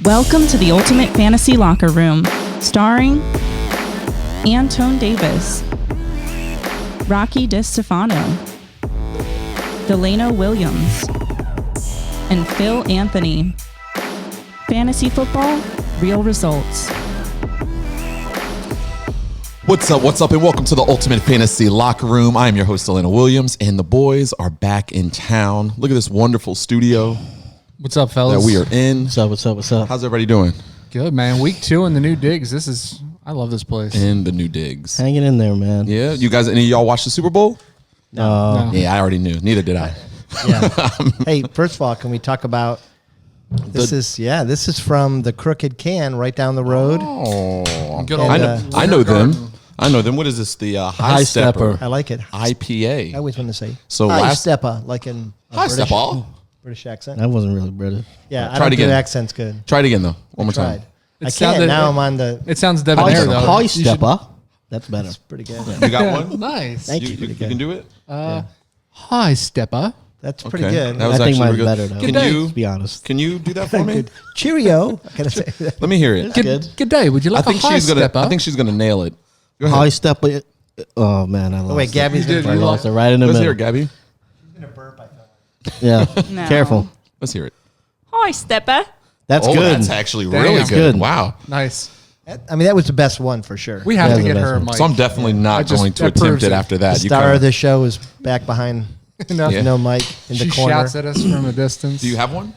Welcome to the Ultimate Fantasy Locker Room, starring Antone Davis, Rocky DeStefano, Delano Williams, and Phil Anthony. Fantasy football, real results. What's up, and welcome to the Ultimate Fantasy Locker Room. I am your host, Delano Williams, and the boys are back in town. Look at this wonderful studio. What's up, fellas? That we are in. What's up? How's everybody doing? Good, man. Week 2 in the new digs. I love this place. In the new digs. Hanging in there, man. Yeah, you guys, any of y'all watch the Super Bowl? No. Yeah, I already knew. Neither did I. Yeah. Hey, first of all, can we talk about this is from the Crooked Can right down the road. Oh, Good I know them. Garden. I know them. What is this? The High Stepper I like it. IPA. I always want to say So High last- Stepper, like in a High Stepper. British accent. That wasn't really British. Yeah, I Try it don't do again. accents good. Try it again though. One more Tried. time. I can't. Now I'm on the. It sounds debonair, though. High You should- stepper. That's better. That's pretty good. You got one? Nice. Thank You you. can do it. High stepper. That's pretty Okay. good. That was I think actually mine's good. better, though. Can Good day. you Let's be honest. can you do that for me? Good. Cheerio. I gotta say that. Let me hear it. Good day. Would you I like think a high she's gonna. stepper? I think she's gonna nail it. Go ahead. High stepper. Oh man, I lost. Oh wait, Gabby's You gonna did. I You lost it right in the Let's middle. hear it, Gabby. gonna burp. I thought. Yeah, No. careful. Let's hear it. Hi, Stepper. That's Oh, good. that's actually Damn. really That's good. good. Wow. Nice. I mean, that was the best one for sure. We have That to is get the her a best mic. So I'm definitely not going to that attempt proves it it. after the that. star of the show is back behind. No, Yeah. No mic in She the corner. shouts at us from a distance. Do you have one?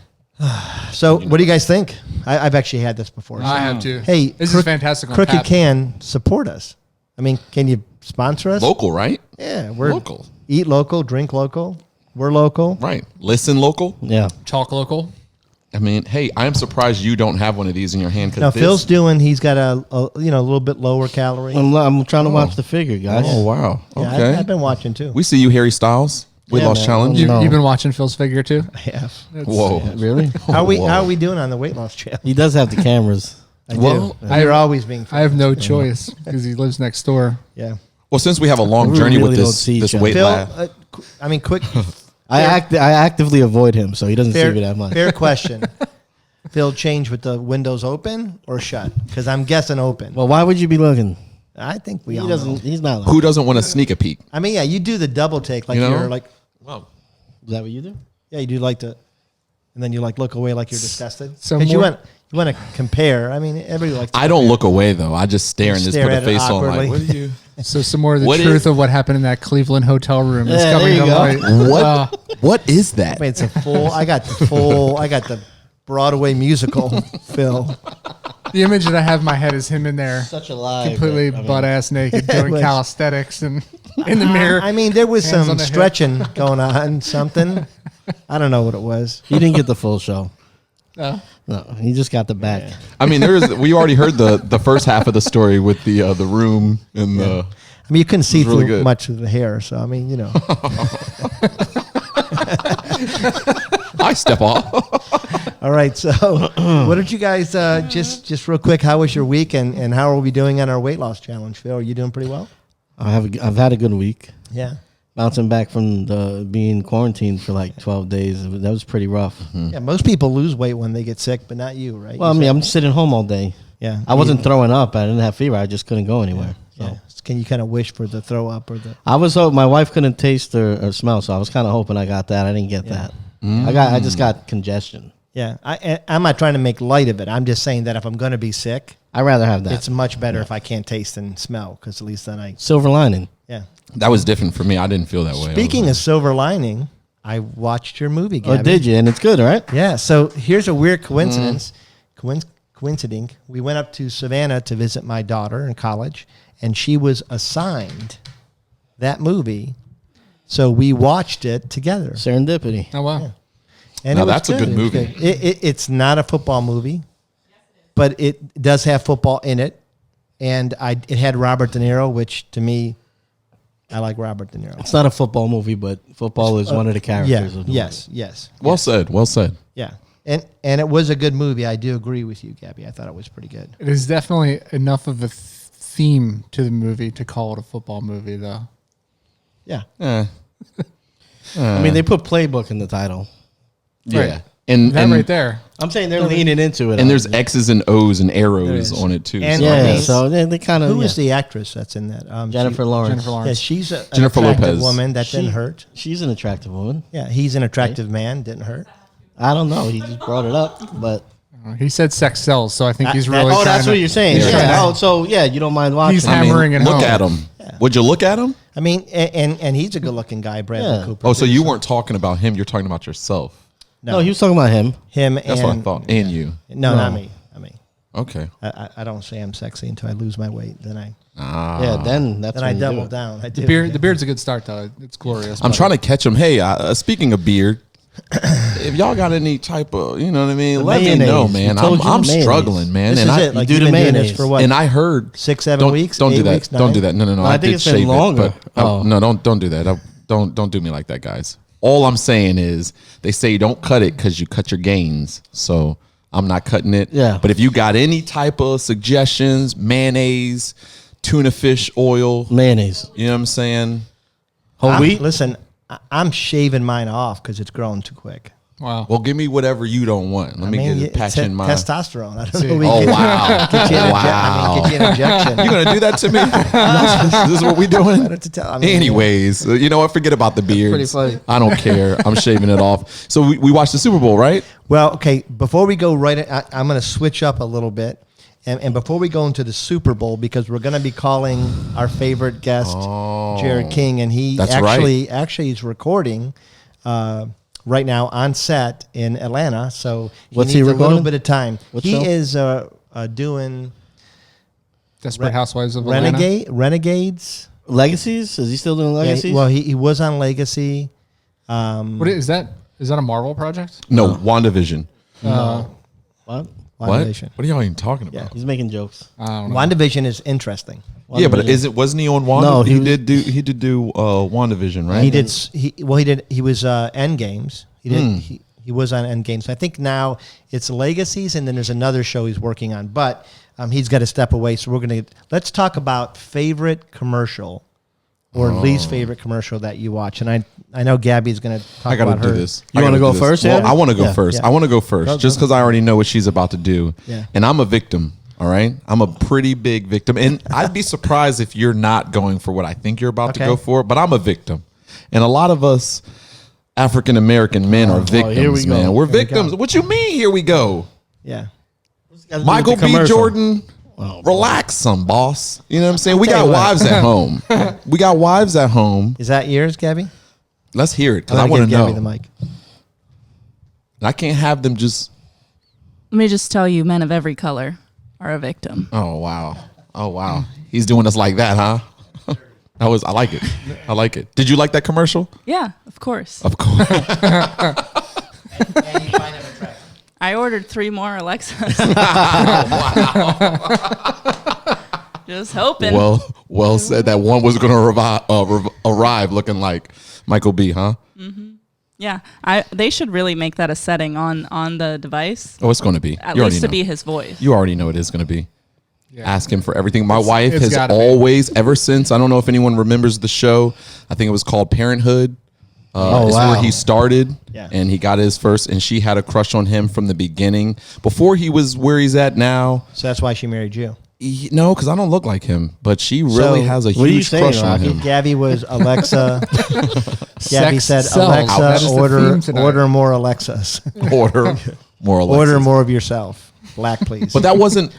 So, what do you guys think? I've actually had this before. I have to. Hey, This is fantastic. On Crooked tap. Can support us. I mean, can you sponsor us? Local, right? Yeah, we're Local. Eat local, drink local. We're local. Right. Listen local. Yeah. Talk local. I mean, hey, I'm surprised you don't have one of these in your hand. Now Phil's doing. He's got a little bit lower calorie. I'm trying to watch the figure, guys. Oh wow. Yeah, Okay. I've been watching too. We see you, Harry Styles. Weight Yeah, loss man. challenge. No. You've been watching Phil's figure too? I have. Whoa. Really? How Whoa. are we doing on the weight loss challenge? He does have the cameras. I Well, do. You're always being. I have no choice because he lives next door. Yeah. Well, since we have a long We journey really with don't this see this each weight Phil, lab. quick. I actively avoid him, so he doesn't see Fair, me that much. fair question. Phil, change with the windows open or shut? Because I'm guessing open. Well, why would you be looking? I think we He all doesn't. know. He's not. Who doesn't want to sneak a peek? I mean, yeah, you do the double take like You know? you're like, Well, Is that what you do? yeah, you do like to, and then you like look away like you're disgusted. So Because you more- want to compare. I mean, everybody likes. To I don't look away though. I just stare and just Stare put a at it face on. Like, awkwardly. what are you? So some more of the What truth is- of what happened in that Cleveland hotel room is Yeah, coming there to you go. light. What? What is that? I mean, it's a full. I got the Broadway musical. Phil. The image that I have in my head is him in there, Such a lie. completely butt ass naked, doing was- calisthenics and in the mirror. I mean, there was Hands on some the hip. stretching going on. Something. I don't know what it was. He didn't get the full show. Oh. No, he just got the back. I mean, we already heard the first half of the story with the room and the. I mean, you couldn't see really through good. much of the hair, so I mean, I step off. All right, so what did you guys just real quick? How was your week, and how are we doing on our weight loss challenge? Phil, are you doing pretty well? I've had a good week. Yeah, Bouncing back from being quarantined for like 12 days. That was pretty rough. yeah. Most people lose weight when they get sick, but not you, right? Well, I You mean, said- I'm sitting home all day. yeah. I wasn't throwing up. I didn't have fever. I just couldn't go anywhere. So Yeah. Can you kind of wish for the throw up or the? I was hoping my wife couldn't taste or smell, so I was kind of hoping I got that. I didn't get that. I just got congestion. Yeah, I'm not trying to make light of it. I'm just saying that if I'm going to be sick, I'd rather have that. it's much better if I can't taste and smell, because at least then Silver lining. yeah. That was different for me. I didn't feel that way. Speaking of silver lining, I watched your movie, Gabby. Oh, did you? And it's good, right? Yeah. So here's a weird coincidence. Coinciding. We went up to Savannah to visit my daughter in college, and she was assigned that movie. So we watched it together. Serendipity. Oh, wow. Yeah. And Now it was that's a good It was movie. good. It's not a football movie, but it does have football in it. And it had Robert De Niro, which to me, I like Robert De Niro. It's not a football movie, but football is one of the characters. Yeah. of the movie. Yes. Well said. Well said. Yeah. And it was a good movie. I do agree with you, Gabby. I thought it was pretty good. It is definitely enough of a theme to the movie to call it a football movie, though. Yeah. I mean, they put playbook in the title. Yeah. Right. And That right there. I'm saying they're leaning into it. And there's X's and O's and arrows is. on it too. And- so- yeah, so they kind of. Who is the actress that's in that? Jennifer Lawrence? Jennifer Yeah, Lawrence. she's an Jennifer attractive Lopez. woman. That didn't hurt. She's an attractive woman. Yeah, he's an attractive man. Didn't hurt. I don't know. He just brought it up, but He said sex sells, so I think he's That- really. oh, that's trying what to- you're saying. he's trying Yeah. to- Oh, so yeah, you don't mind watching. He's I mean, hammering it look home. at him. Would you look at him? I mean, and he's a good-looking guy, Bradley Yeah. Cooper. Oh, so too, you weren't talking about him. You're talking about yourself. No, he was talking about him. him That's and what I thought. And you. No, not me. I mean, Okay. I don't say I'm sexy until I lose my weight. Then I Yeah, then that's then when I you do double it. down. I do. The beard's a good start, though. It's glorious. I'm trying to catch him. Hey, speaking of beard, if y'all got any type of, you know what I mean, let me know, mayonnaise. man. We told you I'm the mayonnaise. struggling, man. This and is I it. Like do you've the been doing this mayonnaise. for what? and I heard 6, 7 don't, weeks. Don't 8 do that. weeks, Don't 9? do that. No. No, I I think did it's been shave it, longer. but Oh. no, don't do that. Don't do me like that, guys. All I'm saying is they say don't cut it because you cut your gains. So I'm not cutting it. Yeah. But if you got any type of suggestions, mayonnaise, tuna fish oil, Mayonnaise. you know what I'm saying? Whole wheat. Listen, I'm shaving mine off because it's growing too quick. Wow. Well, give me whatever you don't want. Let me get a patch in my. testosterone. I don't See. know. We Oh get, wow! get you an Wow! get you an injection. You gonna do that to me? This is what we doing? What to tell- I mean, Anyways, you know what? Forget about the beards. Pretty funny. I don't care. I'm shaving it off. So we watched the Super Bowl, right? Well, okay. Before we go I'm going to switch up a little bit, and before we go into the Super Bowl, because we're going to be calling our favorite guest, Jared King, and he That's actually is recording right now on set in Atlanta. So What's he he needs a little recording? bit of time. What he show? is doing Desperate Housewives of Atlanta. Renegades. Legacies? Is he still doing Yeah, legacies? well, he was on Legacy. What is that? Is that a Marvel project? No, WandaVision. what? What? WandaVision. What are y'all even talking about? Yeah. He's making jokes. I don't know. WandaVision is interesting. Yeah, but WandaVision. wasn't he on Wanda? No, he he was- did do WandaVision, right? He did. He was End Games. He did. He was on End Games. I think now it's Legacies, and then there's another show he's working on. But he's got to step away. So let's talk about favorite commercial or least favorite commercial that you watch. And I know Gabby's going to talk I got about to her. do this. You I wanna gotta go do this. first, Well, Abby? I want to go Yeah. first. Yeah. I want to go first, Go, just go. because I already know what she's about to do. Yeah. And I'm a victim. All right, I'm a pretty big victim, and I'd be surprised if you're not going for what I think you're about to Okay. go for. But I'm a victim, and a lot of us African American men are victims. here we go. Man, we're Here we victims. go. What you mean? Here we go. Yeah. Michael B. Commercial. Jordan, Oh, relax, some boss. You know what I'm saying? We tell got you what. wives at home. We got wives at home. Is that yours, Gabby? Let's hear it because I'm I gonna want to give know. Gabby the mic. I can't have them just. Let me just tell you, men of every color are a victim. Oh wow! Oh wow! He's doing us like that, huh? I like it. I like it. Did you like that commercial? Yeah, of course. Of course. I ordered 3 more Alexas. Just hoping. well said. That one was going to arrive looking like Michael B. Huh? Yeah, they should really make that a setting on the device, Oh, it's going to be. at You already least to know. be his voice. You already know it is going to be. Yeah. Ask him for everything. My wife it's has gotta be. always, ever since, I don't know if anyone remembers the show. I think it was called Parenthood. Oh, It's wow. where he started, Yeah. and he got his first, and she had a crush on him from the beginning. Before he was where he's at now. So that's why she married you. No, because I don't look like him, but she really has a what are you huge saying, crush on Rocky? him. Gabby was Alexa. Gabby Sex said, sells. That Alexa, is the order theme tonight. more Alexas. Order more Alexis. Order more of yourself. Black, please. But that wasn't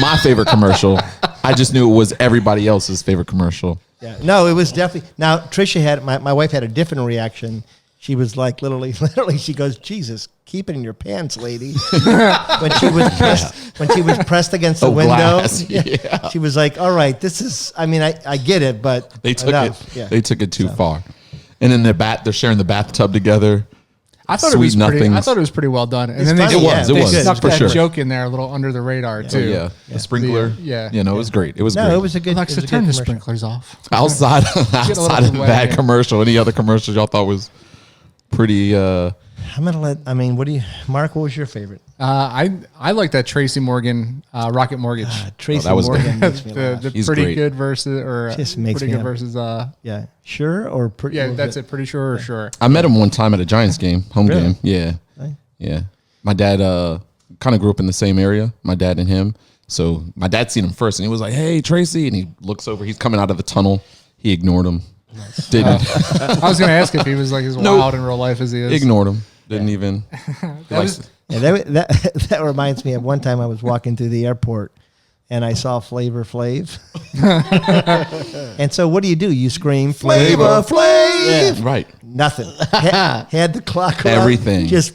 my favorite commercial. I just knew it was everybody else's favorite commercial. Yeah. No, it was definitely. Now, Trisha had, my wife had a different reaction. She was like, literally, she goes, Jesus, keep it in your pants, lady. when she was pressed against the Oh, window. glass. Yeah. She was like, all right, this is, I mean, I get it, but They took enough. it. Yeah. They took it too far. And then they're sharing the bathtub together. I thought Sweet it was pretty. I nothings. thought it was pretty well done. And It's then they funny, just, yeah. It was. they snuck For that sure. joke in there a little under the radar Oh, too. yeah. The sprinkler. Yeah. You know, it was great. It was No, great. it was a good. Alexa, it was a turn good the commercial. sprinklers off. outside little of bit that wet. commercial. Any other commercials y'all thought was pretty I'm gonna let. I mean, Mark? What was your favorite? I like that Tracy Morgan Rocket Mortgage. Tracy that was Morgan makes me the laugh. the He's pretty great. good versus or Just makes pretty me good laugh. versus Yeah, sure or yeah, that's it. Pretty sure or sure. I met him one time at a Giants game, home Really? game. Yeah. Right. Yeah. My dad kind of grew up in the same area. My dad and him. So my dad seen him first, and he was like, "Hey, Tracy," and he looks over. He's coming out of the tunnel. He ignored him. Didn't I was going to ask if he was like as wild in real life as he is. ignored him. Didn't even. Yeah, that reminds me of one time I was walking through the airport and I saw Flavor Flav. And so what do? You scream Flavor Flav. Yeah, right. Nothing. Had the clock on, Everything. just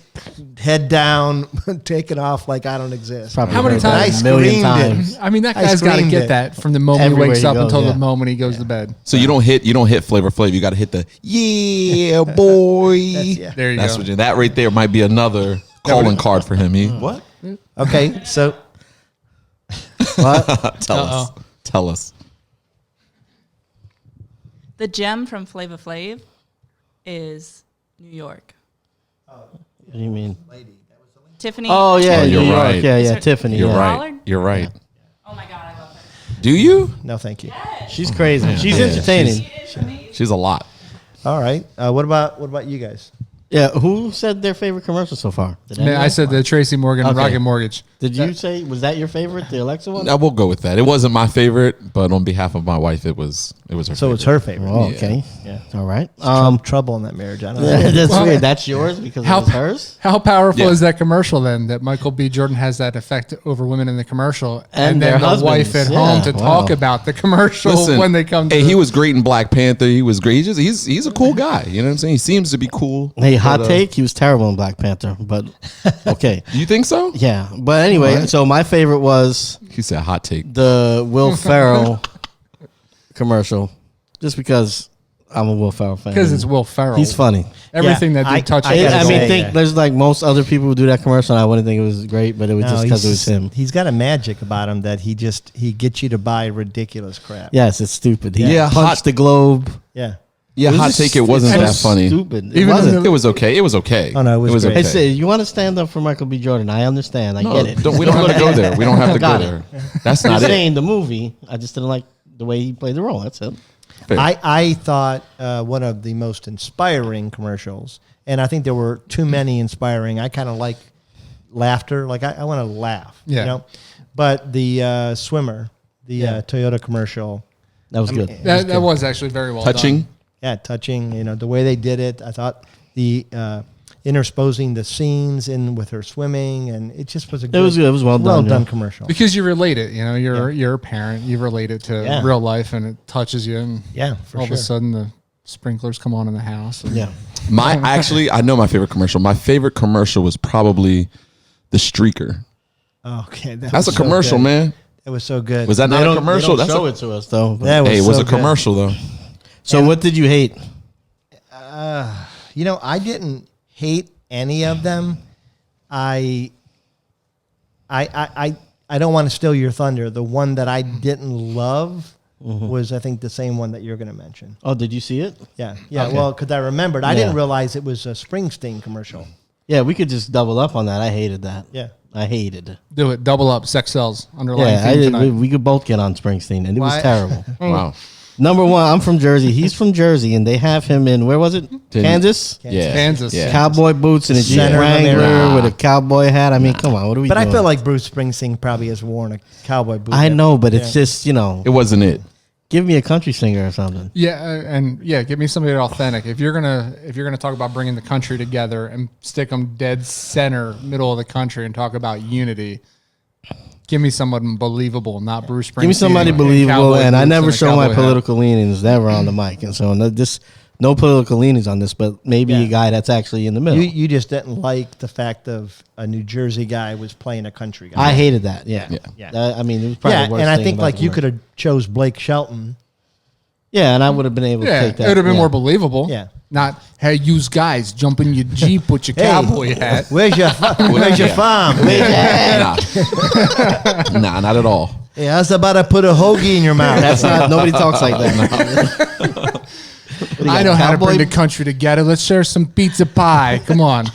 head down, taking off like I don't exist. Probably How many heard that times? a million I screamed times. I mean, that I guy's got to screamed get it. that from the moment Everywhere he wakes he up goes, until yeah. the moment he goes to bed. So you don't hit Flavor Flav. You got to hit the yeah boy. Yeah. There you That's go. what that right there might be another calling card for him. What? Okay, so Tell us. The gem from Flava Flav is New York. What do you mean? Tiffany. Oh yeah, you're New York. right. Yeah, Is yeah, her- Tiffany. You're yeah. right. Pollard? You're right. Oh my God, I love her. Do you? no, thank you. She's crazy. She's Yeah, entertaining. She's a lot. All right. What about you guys? Yeah, who said their favorite commercial so far? Did Man, I anyone? said the Tracy Morgan Okay. Rocket Mortgage. Did you say, was that your favorite, the Alexa one? I will go with that. It wasn't my favorite, but on behalf of my wife, it was her. So favorite. it's her favorite. Oh, okay. Yeah. All right. Trouble in that marriage. I don't know. Yeah, that's weird. That's yours because How- it was hers? How powerful Yeah. is that commercial then that Michael B. Jordan has that effect over women in the commercial And then their the wife at husbands. home Yeah, to wow. talk about the commercial Listen, when they come to hey, the- he was great in Black Panther. He was great. He's a cool guy. You know what I'm saying? He seems to be cool. Hey, hot But, take. He was terrible in Black Panther, but okay. You think so? Yeah. But anyway, Alright. so my favorite was He said hot take. the Will Ferrell commercial, just because I'm a Will Ferrell fan. because it's Will Ferrell. He's funny. Everything Yeah, that dude touches. I I, gotta I mean, say, think yeah. there's like most other people who do that commercial, and I wouldn't think it was great, but it was No, just because it was him. He's got a magic about him that he gets you to buy ridiculous crap. Yes, it's stupid. He Yeah, punched hot- the globe. Yeah. Yeah, hot just- take. It wasn't it's that so funny. Stupid. It Even in wasn't. the- It was okay. It was okay. Oh, no, it was great. I okay. said, you want to stand up for Michael B. Jordan? I understand. I No, get it. we don't have to go there. We don't have to go Got it. there. That's I'm not it. saying the movie. I just didn't like the way he played the role. That's it. Fair. I thought one of the most inspiring commercials, and I think there were too many inspiring. I kind of like laughter. Like I want to laugh. Yeah. You know? But the swimmer, the Toyota commercial, That was good. that was actually very well Touching. done. yeah, touching. You know, the way they did it. I thought the intersposing the scenes in with her swimming, and it just was a good, was good. It was well done, yeah. commercial. Because you relate it, you know, you're a parent, you relate it to Yeah. real life, and it touches you, and Yeah, for all sure. of a sudden the sprinklers come on in the house. And Yeah. I know my favorite commercial. My favorite commercial was probably the Streaker. Okay, That's a commercial, man. It was so good. Was that They not a don't, commercial? They don't That's show a, it to us though. but- That hey, it was so a good. commercial though. So what did you hate? You know, I didn't hate any of them. I don't want to steal your thunder. The one that I didn't love was, I think, the same one that you're going to mention. Oh, did you see it? Yeah, yeah. Okay. Well, because I remembered, I Yeah. didn't realize it was a Springsteen commercial. Yeah, we could just double up on that. I hated that. Yeah. I hated it. do it, double up, sex sells, underlying Yeah, theme tonight. we could both get on Springsteen, and it was Why? terrible. Wow. Number one, I'm from Jersey. He's from Jersey, and they have him in, where was it? Kansas? Yeah. Kansas. Yeah. Cowboy boots and a Jeep Center of Wrangler America. with a cowboy hat. I mean, come on, what are we But doing? I feel like Bruce Springsteen probably has worn a cowboy boot. I know, but it's Yeah. just, you know, It wasn't it. give me a country singer or something. Yeah, and give me somebody authentic. If you're gonna talk about bringing the country together and stick them dead center, middle of the country, and talk about unity, give me someone believable, not Bruce Springsteen. Give me somebody in believable, cowboy and I boots never a show my cowboy hat. political leanings never on the mic, and so no political leanings on this, but maybe Yeah. a guy that's actually in the middle. You just didn't like the fact of a New Jersey guy was playing a country guy. I hated that. Yeah, Yeah. I mean, it was probably Yeah, the worst and I thing think about like the you work. could have chose Blake Shelton. Yeah, and I would have been able to Yeah, take it that. would have been yeah. more believable. Yeah. Not, hey, use guys jump in your Jeep with your Hey. cowboy hat. Where's your farm? Nah, not at all. Yeah, I was about to put a hoagie in your mouth. That's not. Nobody talks like that. I know how to bring cowboy- the country together. Let's share some pizza pie. Come on.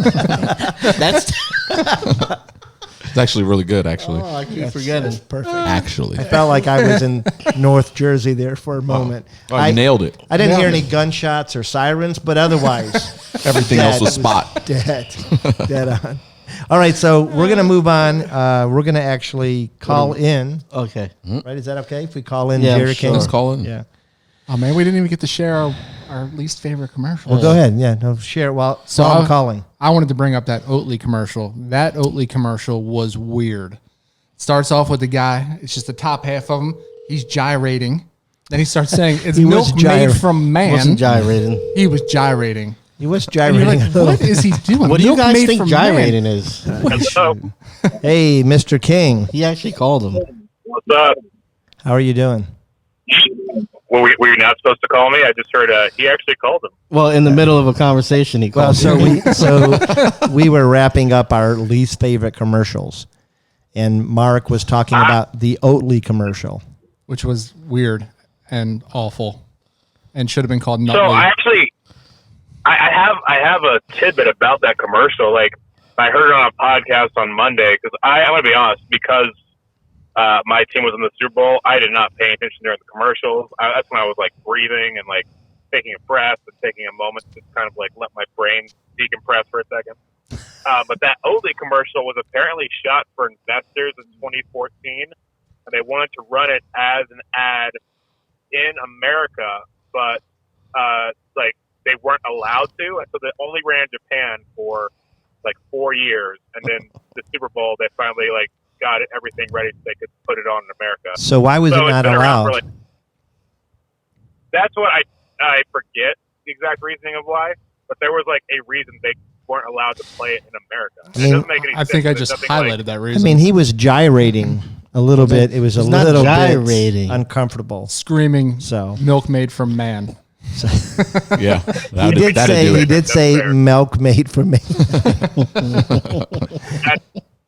That's. It's actually really good. Actually, I keep forgetting. Perfect. actually, I felt like I was in North Jersey there for a moment. Oh, you nailed it. I didn't hear Nailed any gunshots or sirens, but otherwise, Everything else was spot. dead on. All right, so we're going to move on. We're going to actually call in. Okay. Right? Is that okay if we call in Yeah, Jared sure. King? Let's call in. Yeah. Oh man, we didn't even get to share our least favorite commercial. Well, go ahead. Yeah, no, share. While I'm calling. I wanted to bring up that Oatly commercial. That Oatly commercial was weird. Starts off with the guy. It's just the top half of him. He's gyrating. Then he starts saying, "It's He milk was made from man." Wasn't gyrating. He was gyrating. He was And you're gyrating. like, what is he doing? What do you Milk guys made think from gyrating man. is? Hey, Mr. King. He actually called him. What's up? How are you doing? Well, were you not supposed to call me? I just heard he actually called him. Well, in the middle of a conversation, he Well, called we were wrapping up our least favorite commercials, and Mark was talking about the Oatly commercial. Which was weird and awful, and should have been called So Nutley. I have a tidbit about that commercial. Like, I heard it on a podcast on Monday because I'm going to be honest, because my team was in the Super Bowl, I did not pay attention during the commercials. That's when I was like breathing and like taking a breath and taking a moment to kind of like let my brain decompress for a second. But that Oatly commercial was apparently shot for investors in 2014, and they wanted to run it as an ad in America, but like they weren't allowed to, and so they only ran in Japan for like 4 years, and then the Super Bowl they finally like got everything ready so they could put it on in America. So why was it it's not been around allowed? for, like, that's what I forget the exact reasoning of why, but there was like a reason they weren't allowed to play it in America. I mean, it doesn't make any I sense. think I There's just nothing highlighted like, that I reason. mean, he was gyrating a little bit. It was a It's not little gyrating. bit uncomfortable. screaming, So milk made from man. Yeah. He did say fair. milk made for me.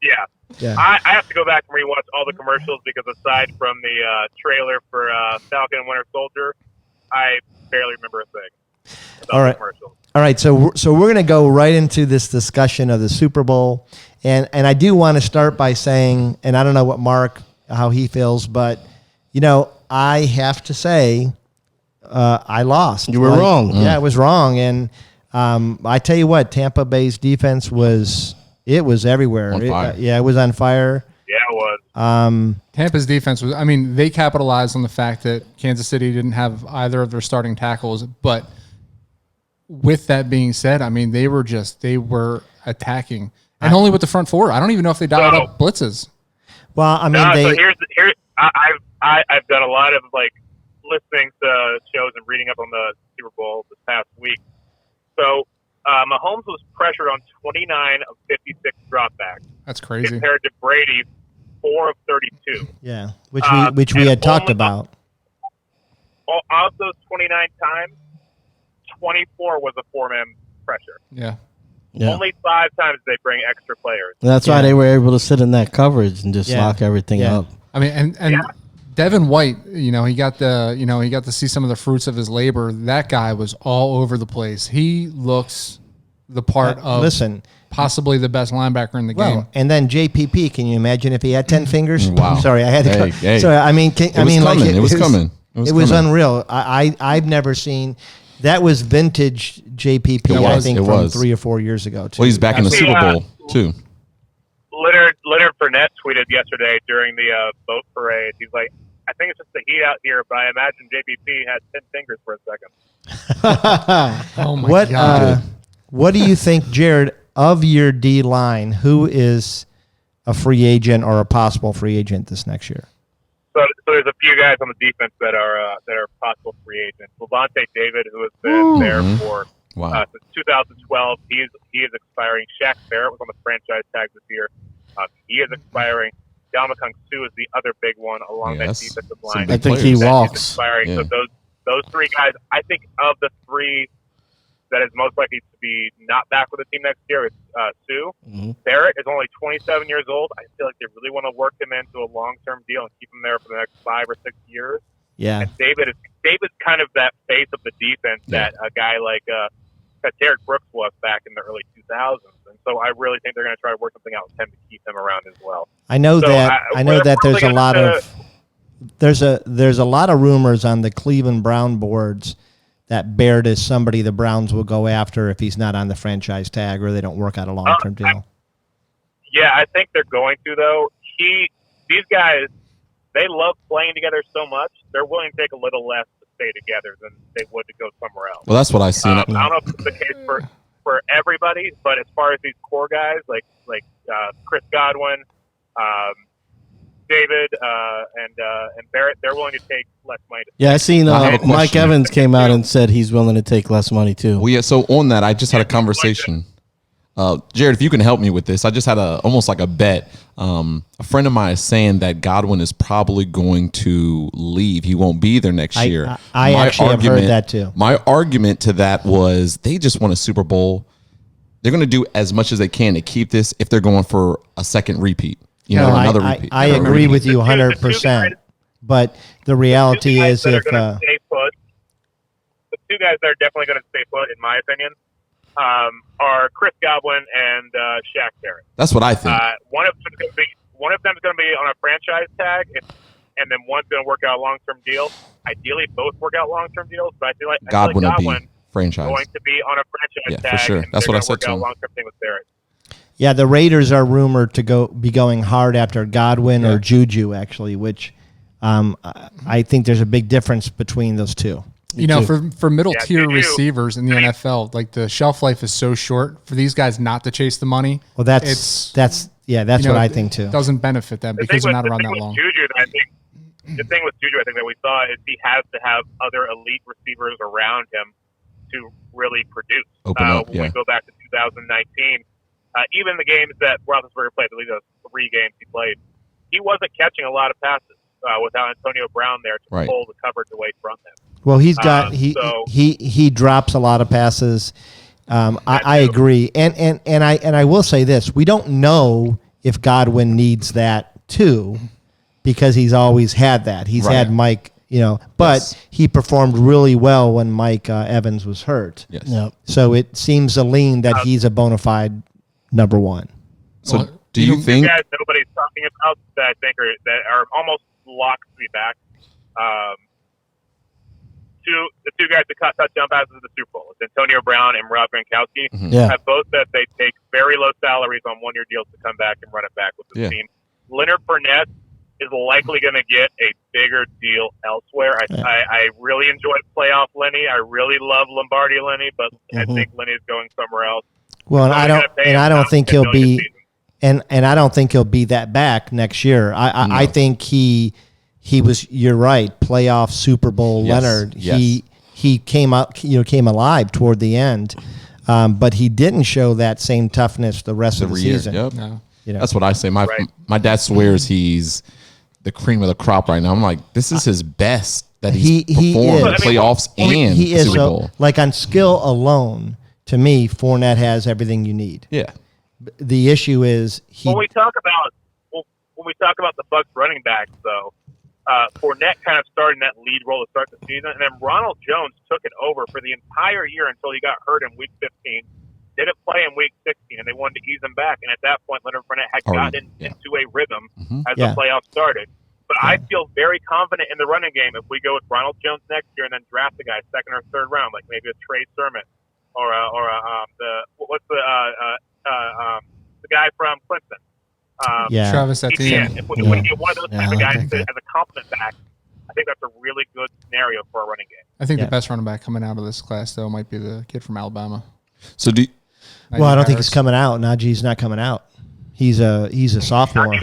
yeah. Yeah. I have to go back and rewatch all the commercials because aside from the trailer for Falcon and Winter Soldier, I barely remember a thing about All right. the commercials. All right, so we're going to go right into this discussion of the Super Bowl, and I do want to start by saying, and I don't know what Mark how he feels, but you know I have to say I lost. You were wrong. Yeah, I was wrong, and I tell you what, Tampa Bay's defense was everywhere. On fire. It was on fire. Yeah, it was. Tampa's defense was, I mean, they capitalized on the fact that Kansas City didn't have either of their starting tackles. But with that being said, I mean, they were attacking. And only with the front four. I don't even know if they dialed up blitzes. Well, I mean, So here's I've done a lot of like listening to shows and reading up on the Super Bowl this past week. So Mahomes was pressured on 29 of 56 dropbacks That's crazy. compared to Brady 4 of 32. yeah, which we had talked about. Of those 29 times, 24 was a 4-man pressure. Yeah. Yeah. Only 5 times did they bring extra players. And that's why they were able to sit in that coverage and just Yeah. lock everything Yeah. up. I mean, and Yeah. Devin White, he got to see some of the fruits of his labor. That guy was all over the place. He looks the part of possibly the best linebacker in the game. Well, and then JPP, can you imagine if he had 10 fingers? Wow. Sorry, I had to. Hey. Sorry, I mean, It was coming. It was unreal. I've never seen. That was vintage JPP. I think It from was 3 or 4 years ago. Too. Well, he's back in the Super Yeah. Bowl too. Leonard Fournette tweeted yesterday during the boat parade. He's like, I think it's just the heat out here, but I imagine JPP had 10 fingers for a second. Oh my God. What do you think, Jared, of your D line? Who is a free agent or a possible free agent this next year? So there's a few guys on the defense that are possible free agents. Levante David, who has been there for since 2012, he is expiring. Shaq Barrett was on the franchise tag this year. He is expiring. Ndamukong Suh is the other big one along that defensive line. I think he players. walks. He's expiring. Yeah. So those 3 guys, I think of the 3 that is most likely to be not back with the team next year is Suh. Mhm. Barrett is only 27 years old. I feel like they really want to work him into a long-term deal and keep him there for the next 5 or 6 years. Yeah. And David's kind of that face of the defense that a guy like that Derek Brooks was back in the early 2000s. And so I really think they're going to try to work something out with him to keep him around as well. I know So that. I know we're that there's a probably lot gonna- of there's a lot of rumors on the Cleveland Brown boards that Baird is somebody the Browns will go after if he's not on the franchise tag or they don't work out a long-term deal. Yeah, I think they're going to though. These guys, they love playing together so much. They're willing to take a little less to stay together than they would to go somewhere else. Well, that's what I see. I don't know if it's the case for everybody, but as far as these core guys like Chris Godwin, David, and Barrett, they're willing to take less money. Yeah, I seen I have a Mike question. Evans came out and said he's willing to take less money too. Well, yeah. So on that, I just had a conversation. Jared, if you can help me with this, I just had almost like a bet. A friend of mine is saying that Godwin is probably going to leave. He won't be there next year. I actually have heard that too. My argument to that was they just won a Super Bowl. They're going to do as much as they can to keep this if they're going for a second repeat. Another repeat. I agree with you 100%. But the reality is if the two guys that are definitely going to stay put, in my opinion, are Chris Godwin and Shaq Barrett. That's what I think. One of them's going to be on a franchise tag, and then one's going to work out a long-term deal. Ideally, both work out long-term deals, but I feel like Godwin will Godwin be franchise. going to be on a franchise tag. For sure. That's what I said to him. Long-term thing with Barrett. Yeah, the Raiders are rumored to be going hard after Godwin or Juju, actually, which I think there's a big difference between those two. You know, for middle tier Juju. receivers in the NFL, like the shelf life is so short for these guys not to chase the money. Well, that's what I think too. It doesn't benefit them because they're not around that long. The thing with Juju, I think that we saw is he has to have other elite receivers around him to really produce. When we go back to 2019, even the games that Roethlisberger played, I believe those 3 games he played, he wasn't catching a lot of passes without Antonio Brown there to pull the coverage away from him. Well, he's got he drops a lot of passes. I agree, and I will say this: we don't know if Godwin needs that too, because he's always had that. He's had Mike, but he performed really well when Mike Evans was hurt. Yes. Yep. So it seems a lean that he's a bona fide number one. So do you think guys nobody's talking about that I think that are almost locked to be back? The two guys that caught touchdown passes in the Super Bowl, it's Antonio Brown and Rob Gronkowski, have both said they take very low salaries on one-year deals to come back and run it back with the team. Leonard Fournette is likely going to get a bigger deal elsewhere. I really enjoyed playoff Lenny. I really love Lombardi Lenny, but I think Lenny is going somewhere else. Well, and I don't think he'll be, and I don't think he'll be that back next year. I think he was. You're right. Playoff Super Bowl Leonard. Yes. He came alive toward the end, but he didn't show that same toughness the rest of the season. Yep. No. That's what I say. My dad swears he's the cream of the crop right now. I'm like, this is his best that he's performed playoffs and Super Bowl. Like on skill alone, to me, Fournette has everything you need. Yeah. The issue is when we talk about the Bucs running backs, though, Fournette kind of started in that lead role to start the season, and then Ronald Jones took it over for the entire year until he got hurt in Week 15. Didn't play in Week 16, and they wanted to ease him back. And at that point, Leonard Fournette had gotten into a rhythm as the playoffs started. But I feel very confident in the running game if we go with Ronald Jones next year and then draft a guy second or third round, like maybe a Trey Sermon or the guy from Clemson. Travis Etienne. If we get one of those type of guys as a compliment back, I think that's a really good scenario for a running game. I think the best running back coming out of this class, though, might be the kid from Alabama. So I don't think he's coming out. Najee's not coming out. He's a sophomore.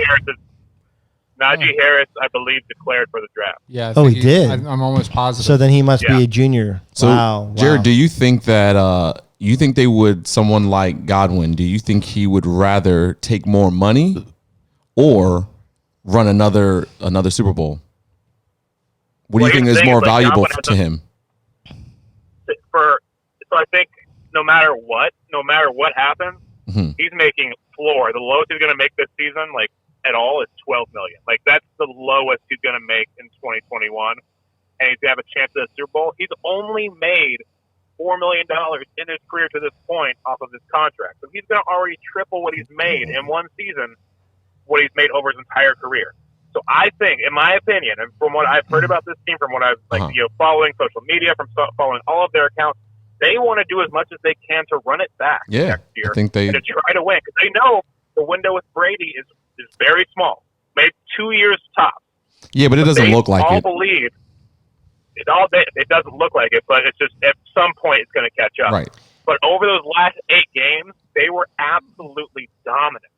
Najee Harris, I believe, declared for the draft. Yeah. He did. I'm almost positive. So then he must be a junior. So wow. Jared, do you think that you think they would, someone like Godwin, do you think he would rather take more money or run another Super Bowl? What do you think is more valuable to him? So I think no matter what happens, he's making floor. The lowest he's going to make this season, like at all, is $12 million. Like that's the lowest he's going to make in 2021, and he's going to have a chance at the Super Bowl. He's only made $4 million in his career to this point off of his contract. So he's going to already triple what he's made in one season, what he's made over his entire career. So I think, in my opinion, and from what I've heard about this team, from what I've following social media, from following all of their accounts, they want to do as much as they can to run it back next year I think and to try to win, because they know the window with Brady is very small, maybe 2 years tops. Yeah, but it doesn't look like it. Believe it doesn't look like it, but it's just at some point it's going to catch up. Right. But over those last 8 games, they were absolutely dominant.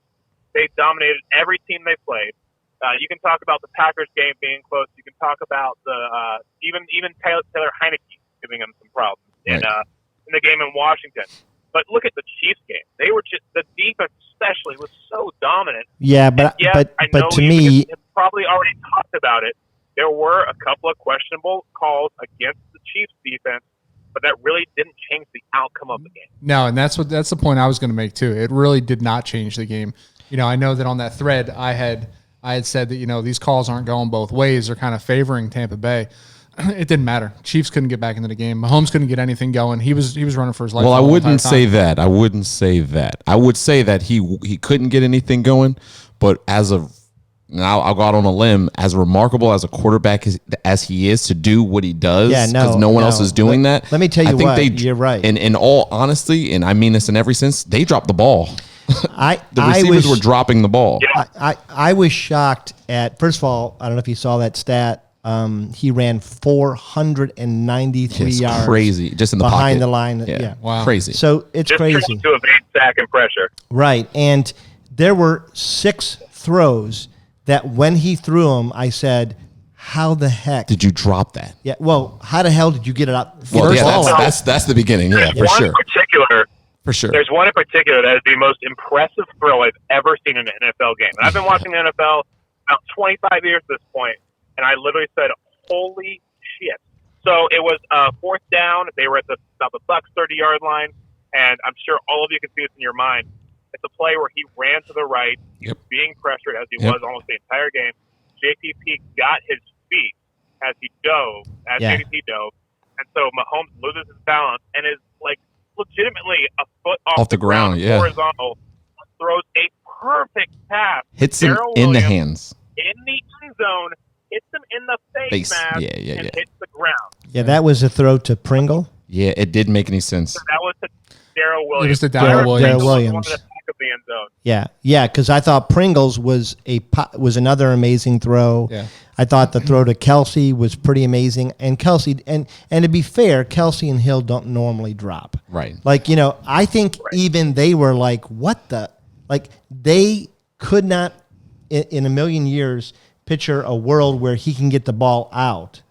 They dominated every team they played. You can talk about the Packers game being close. You can talk about the even Taylor Heineke giving them some problems in the game in Washington. But look at the Chiefs game. They were just the defense, especially, was so dominant. Yeah, but to me, have probably already talked about it. There were a couple of questionable calls against the Chiefs defense, but that really didn't change the outcome of the game. No, and that's the point I was going to make too. It really did not change the game. I know that on that thread I had said that these calls aren't going both ways. They're kind of favoring Tampa Bay. It didn't matter. Chiefs couldn't get back into the game. Mahomes couldn't get anything going. He was running for his life. Well, I wouldn't say that. I wouldn't say that. I would say that he couldn't get anything going, but now I'll go out on a limb, as remarkable as a quarterback as he is to do what he does, because no one else is doing that. Let me tell you you're right. And in all honesty, and I mean this in every sense, they dropped the ball. The receivers were dropping the ball. Yeah. I was shocked at, first of all, I don't know if you saw that stat. He ran 493 yards. Crazy. Just in the behind pocket. the line. Yeah. Wow. Crazy. So it's Just crazy. trying to evade sack and pressure. Right. And there were 6 throws that when he threw them, I said, how the heck did you drop that? Yeah. Well, how the hell did you get it up? Well, that's the beginning. Yeah, for sure. For sure. There's one in particular that is the most impressive throw I've ever seen in an NFL game. And I've been watching the NFL about 25 years at this point, and I literally said, holy shit. So it was 4th down. They were at about the Bucs 30-yard line, and I'm sure all of you can see this in your mind. It's a play where he ran to the right, being pressured as he was almost the entire game. JPP got his feet as JPP dove, and so Mahomes loses his balance and is legitimately a foot off the ground, horizontal, throws a perfect pass. Hits him in the hands. In the end zone, hits him in the face mask, and hits the ground. Yeah, that was a throw to Pringle. Yeah, it didn't make any sense. So that was to Darrell Williams. It was to Darrell Williams. Of the end zone. Yeah, because I thought Pringles was another amazing throw. Yeah. I thought the throw to Kelsey was pretty amazing, and Kelsey and to be fair, Kelsey and Hill don't normally drop. Right. I think even they were like, what the, they could not in a million years picture a world where he can get the ball out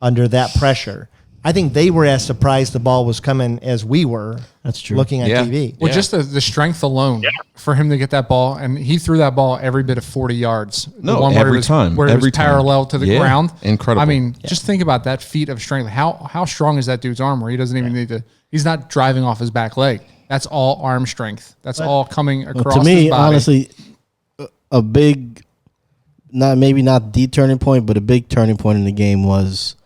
under that pressure. I think they were as surprised the ball was coming as we were. That's true. Looking at TV. Well, just the strength alone for him to get that ball, and he threw that ball every bit of 40 yards. Every time. Where it was parallel to the ground. Incredible. I mean, just think about that feat of strength. How strong is that dude's arm where he doesn't even need to, he's not driving off his back leg. That's all arm strength. That's all coming across to me, his body. honestly, a big, not the turning point, but a big turning point in the game was,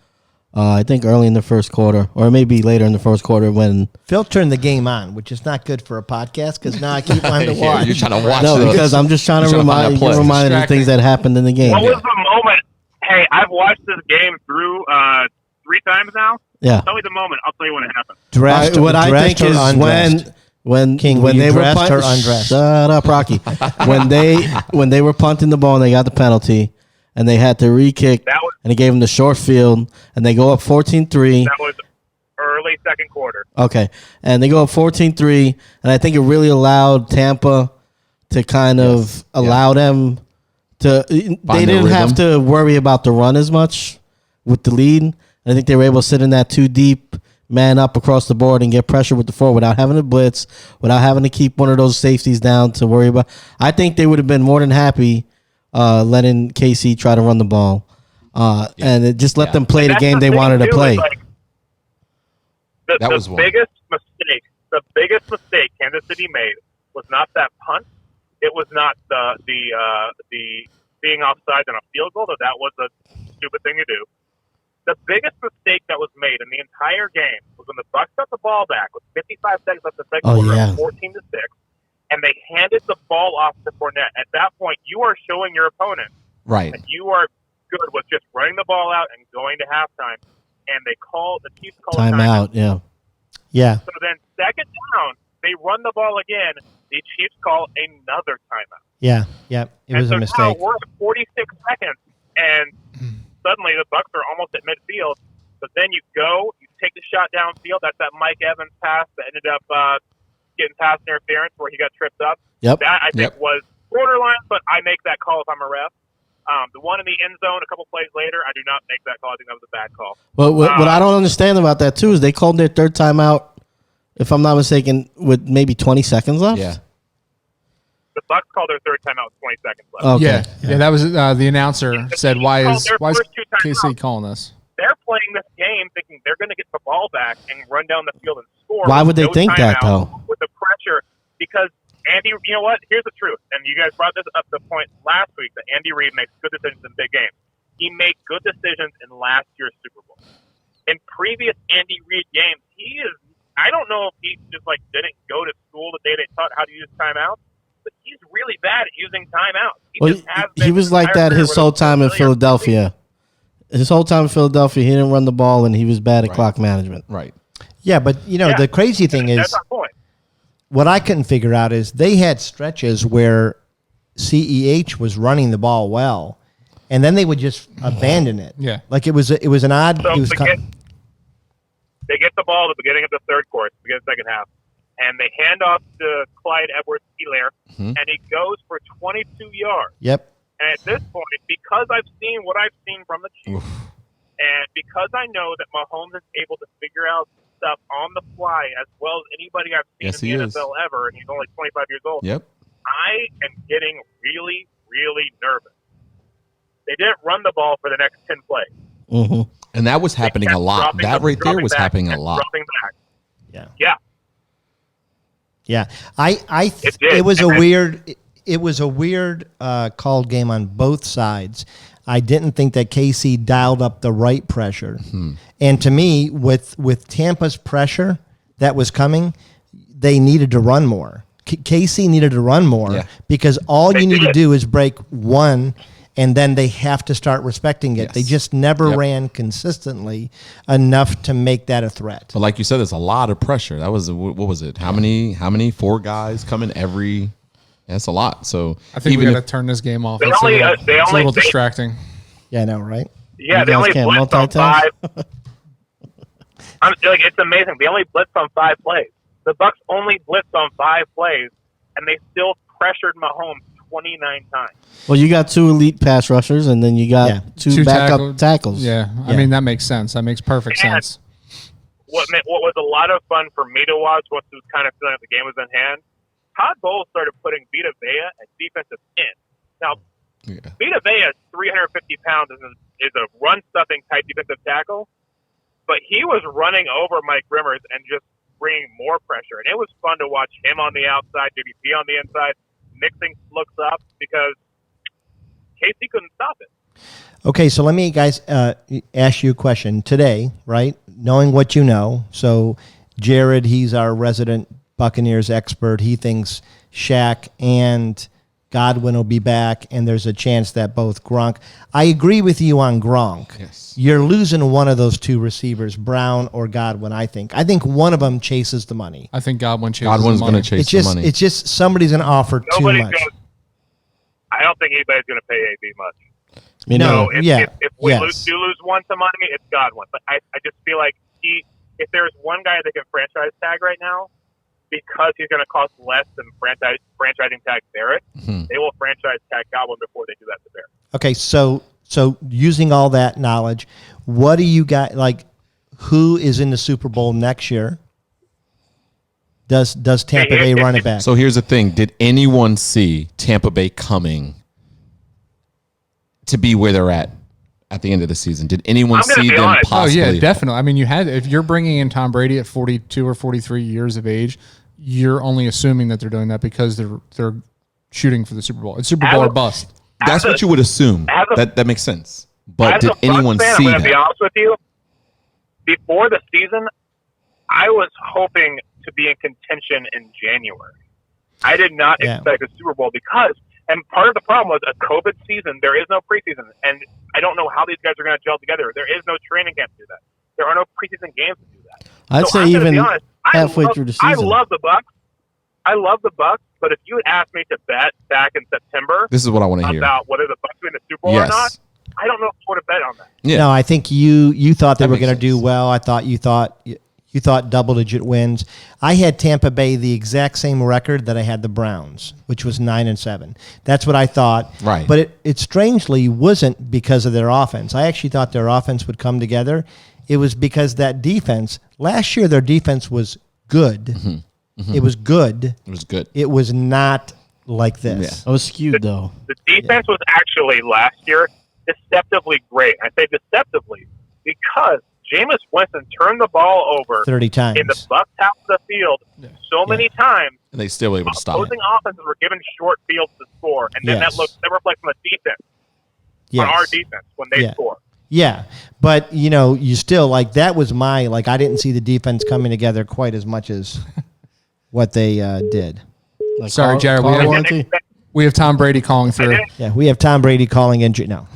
I think early in the first quarter, or maybe later in the first quarter, when Phil turned the game on, which is not good for a podcast because now I keep wanting to watch. You're trying to watch. Because I'm just trying to remind you the things that happened in the game. What was the moment? Hey, I've watched this game through 3 times now. Yeah. Tell me the moment. I'll tell you when it happened. What I think is when they were punting. Shut up, Rocky. when they were punting the ball and they got the penalty. And they had to re-kick, and they gave them the short field, and they go up 14-3. That was early second quarter. Okay, and they go up 14-3, and I think it really allowed Tampa to kind of allow them to – they didn't have to worry about the run as much with the lead. I think they were able to sit in that 2 deep, man up across the board and get pressure with the 4 without having to blitz, without having to keep one of those safeties down to worry about. I think they would have been more than happy letting KC try to run the ball, and it just let them play the game they wanted to play. The biggest mistake Kansas City made was not that punt. It was not the being offside on a field goal, though that was a stupid thing to do. The biggest mistake that was made in the entire game was when the Bucs got the ball back with 55 seconds left in the second quarter, 14-6. And they handed the ball off to Fournette. At that point, you are showing your opponent that you are good with just running the ball out and going to halftime. And the Chiefs called timeout. Yeah. So then second down, they run the ball again. the Chiefs call another timeout. Yeah. It was a mistake. Now we're at 46 seconds, and suddenly the Bucs are almost at midfield. But then you take the shot downfield. That's that Mike Evans pass that ended up getting pass interference where he got tripped up. Yep. That I think was borderline, but I make that call if I'm a ref. The one in the end zone a couple plays later, I do not make that call. I think that was a bad call. Well, what I don't understand about that too is they called their third timeout, if I'm not mistaken, with maybe 20 seconds left. Yeah. The Bucs called their third timeout with 20 seconds left. Okay. Yeah. That was the announcer said, "Why is first two timeouts. KC calling this?" They're playing this game thinking they're going to get the ball back and run down the field and score. Why would they No think that, timeout though? With the pressure, because Andy, you know what? Here's the truth, and you guys brought this up the point last week that Andy Reid makes good decisions in big games. He made good decisions in last year's Super Bowl. In previous Andy Reid games, I don't know if he just didn't go to school the day they taught how to use timeouts, but he's really bad at using timeouts. He was like that his whole time in Philadelphia. His whole time in Philadelphia, he didn't run the ball, and he was bad at clock management. Right. Yeah, but the crazy thing is, that's our point. what I couldn't figure out is they had stretches where CEH was running the ball well, and then they would just abandon it. Yeah. Like it was an odd. So it was they get the ball at the beginning of the third quarter, beginning of the second half, and they hand off to Clyde Edwards-Helaire, and he goes for 22 yards. Yep. And at this point, because I've seen what I've seen from the Chiefs, and because I know that Mahomes is able to figure out stuff on the fly as well as anybody I've seen in the NFL ever, and he's only 25 years old, Yep. I am getting really, really nervous. They didn't run the ball for the next 10 plays. Mm-hmm. And that was happening a lot. That right there was happening a lot. Dropping back. Yeah. Yeah. It was a weird. It was a weird called game on both sides. I didn't think that KC dialed up the right pressure. And to me, with Tampa's pressure that was coming, they needed to run more. KC needed to run more because all you need to do is break one, and then they have to start respecting it. Yes. They just never ran consistently enough to make that a threat. But like you said, there's a lot of pressure. That was, what was it? How many? 4 guys coming every. That's a lot. So I think we got to turn this game off. It's a little distracting. Yeah, I know, right? Yeah, You they guys only can't blitzed on multitask? 5. It's amazing. They only blitzed on 5 plays. The Bucs only blitzed on 5 plays, and they still pressured Mahomes 29 times. Well, you got 2 elite pass rushers, and then you got 2 backup tackles. Yeah, I mean, that makes sense. That makes perfect sense. What was a lot of fun for me to watch, once it was kind of feeling like the game was in hand, Todd Bowles started putting Vita Vea at defensive end. Now, Vita Vea is 350 pounds and is a run-stuffing type defensive tackle, but he was running over Mike Rimmers and just bringing more pressure. And it was fun to watch him on the outside, JBP on the inside, mixing looks up because Casey couldn't stop it. Okay, so let me, guys, ask you a question today, right? Knowing what you know. So Jared, he's our resident Buccaneers expert. He thinks Shaq and Godwin will be back, and there's a chance that both Gronk. I agree with you on Gronk. Yes. You're losing one of those 2 receivers, Brown or Godwin, I think. I think one of them chases the money. I think Godwin's Godwin's going to chase the money. It's just somebody's going to offer too much. I don't think anybody's going to pay AB much. If we lose one to money, it's Godwin. But I just feel like if there's one guy that can franchise tag right now, because he's going to cost less than franchising tag Barrett, they will franchise tag Godwin before they do that to Barrett. Okay, so using all that knowledge, what do you got? Like, who is in the Super Bowl next year? Does Tampa Bay run it back? So here's the thing: did anyone see Tampa Bay coming to be where they're at the end of the season? Did anyone see them possibly? Oh yeah, definitely. I mean, if you're bringing in Tom Brady at 42 or 43 years of age, you're only assuming that they're doing that because they're shooting for the Super Bowl. It's Super Bowl or bust. That's what you would assume. That makes sense. But did anyone see I'm that? going to be honest with you. Before the season, I was hoping to be in contention in January. I did not expect a Super Bowl because, and part of the problem was a COVID season. There is no preseason, and I don't know how these guys are going to gel together. There is no training camp to do that. There are no preseason games to do that. I'd say even halfway through the season. I love the Bucs. I love the Bucs But if you had asked me to bet back in September This is what I want to hear. about whether the Bucks win the Super Bowl or not, I don't know if I would have bet on that. Yeah. No, I think you thought they That were makes going to do sense. well. I thought you thought double-digit wins. I had Tampa Bay the exact same record that I had the Browns, which was 9-7. That's what I thought. Right. But it strangely wasn't because of their offense. I actually thought their offense would come together. It was because that defense. Last year, their defense was good. Mm-hmm. It was good. It was good. It was not like this. I was skewed though. The defense was actually last year deceptively great. I say deceptively because Jameis Winston turned the ball over 30 times. in the Bucks half of the field so many times. And they still were able to stop it. Opposing offenses were given short fields to score, and then Yes. that reflects on the defense, Yes. on our defense when they score. Yeah, but you still that was I didn't see the defense coming together quite as much as what they did. Like Sorry, Jared, car we have- warranty? We have Tom Brady calling through. Yeah, we have Tom Brady calling injury. No,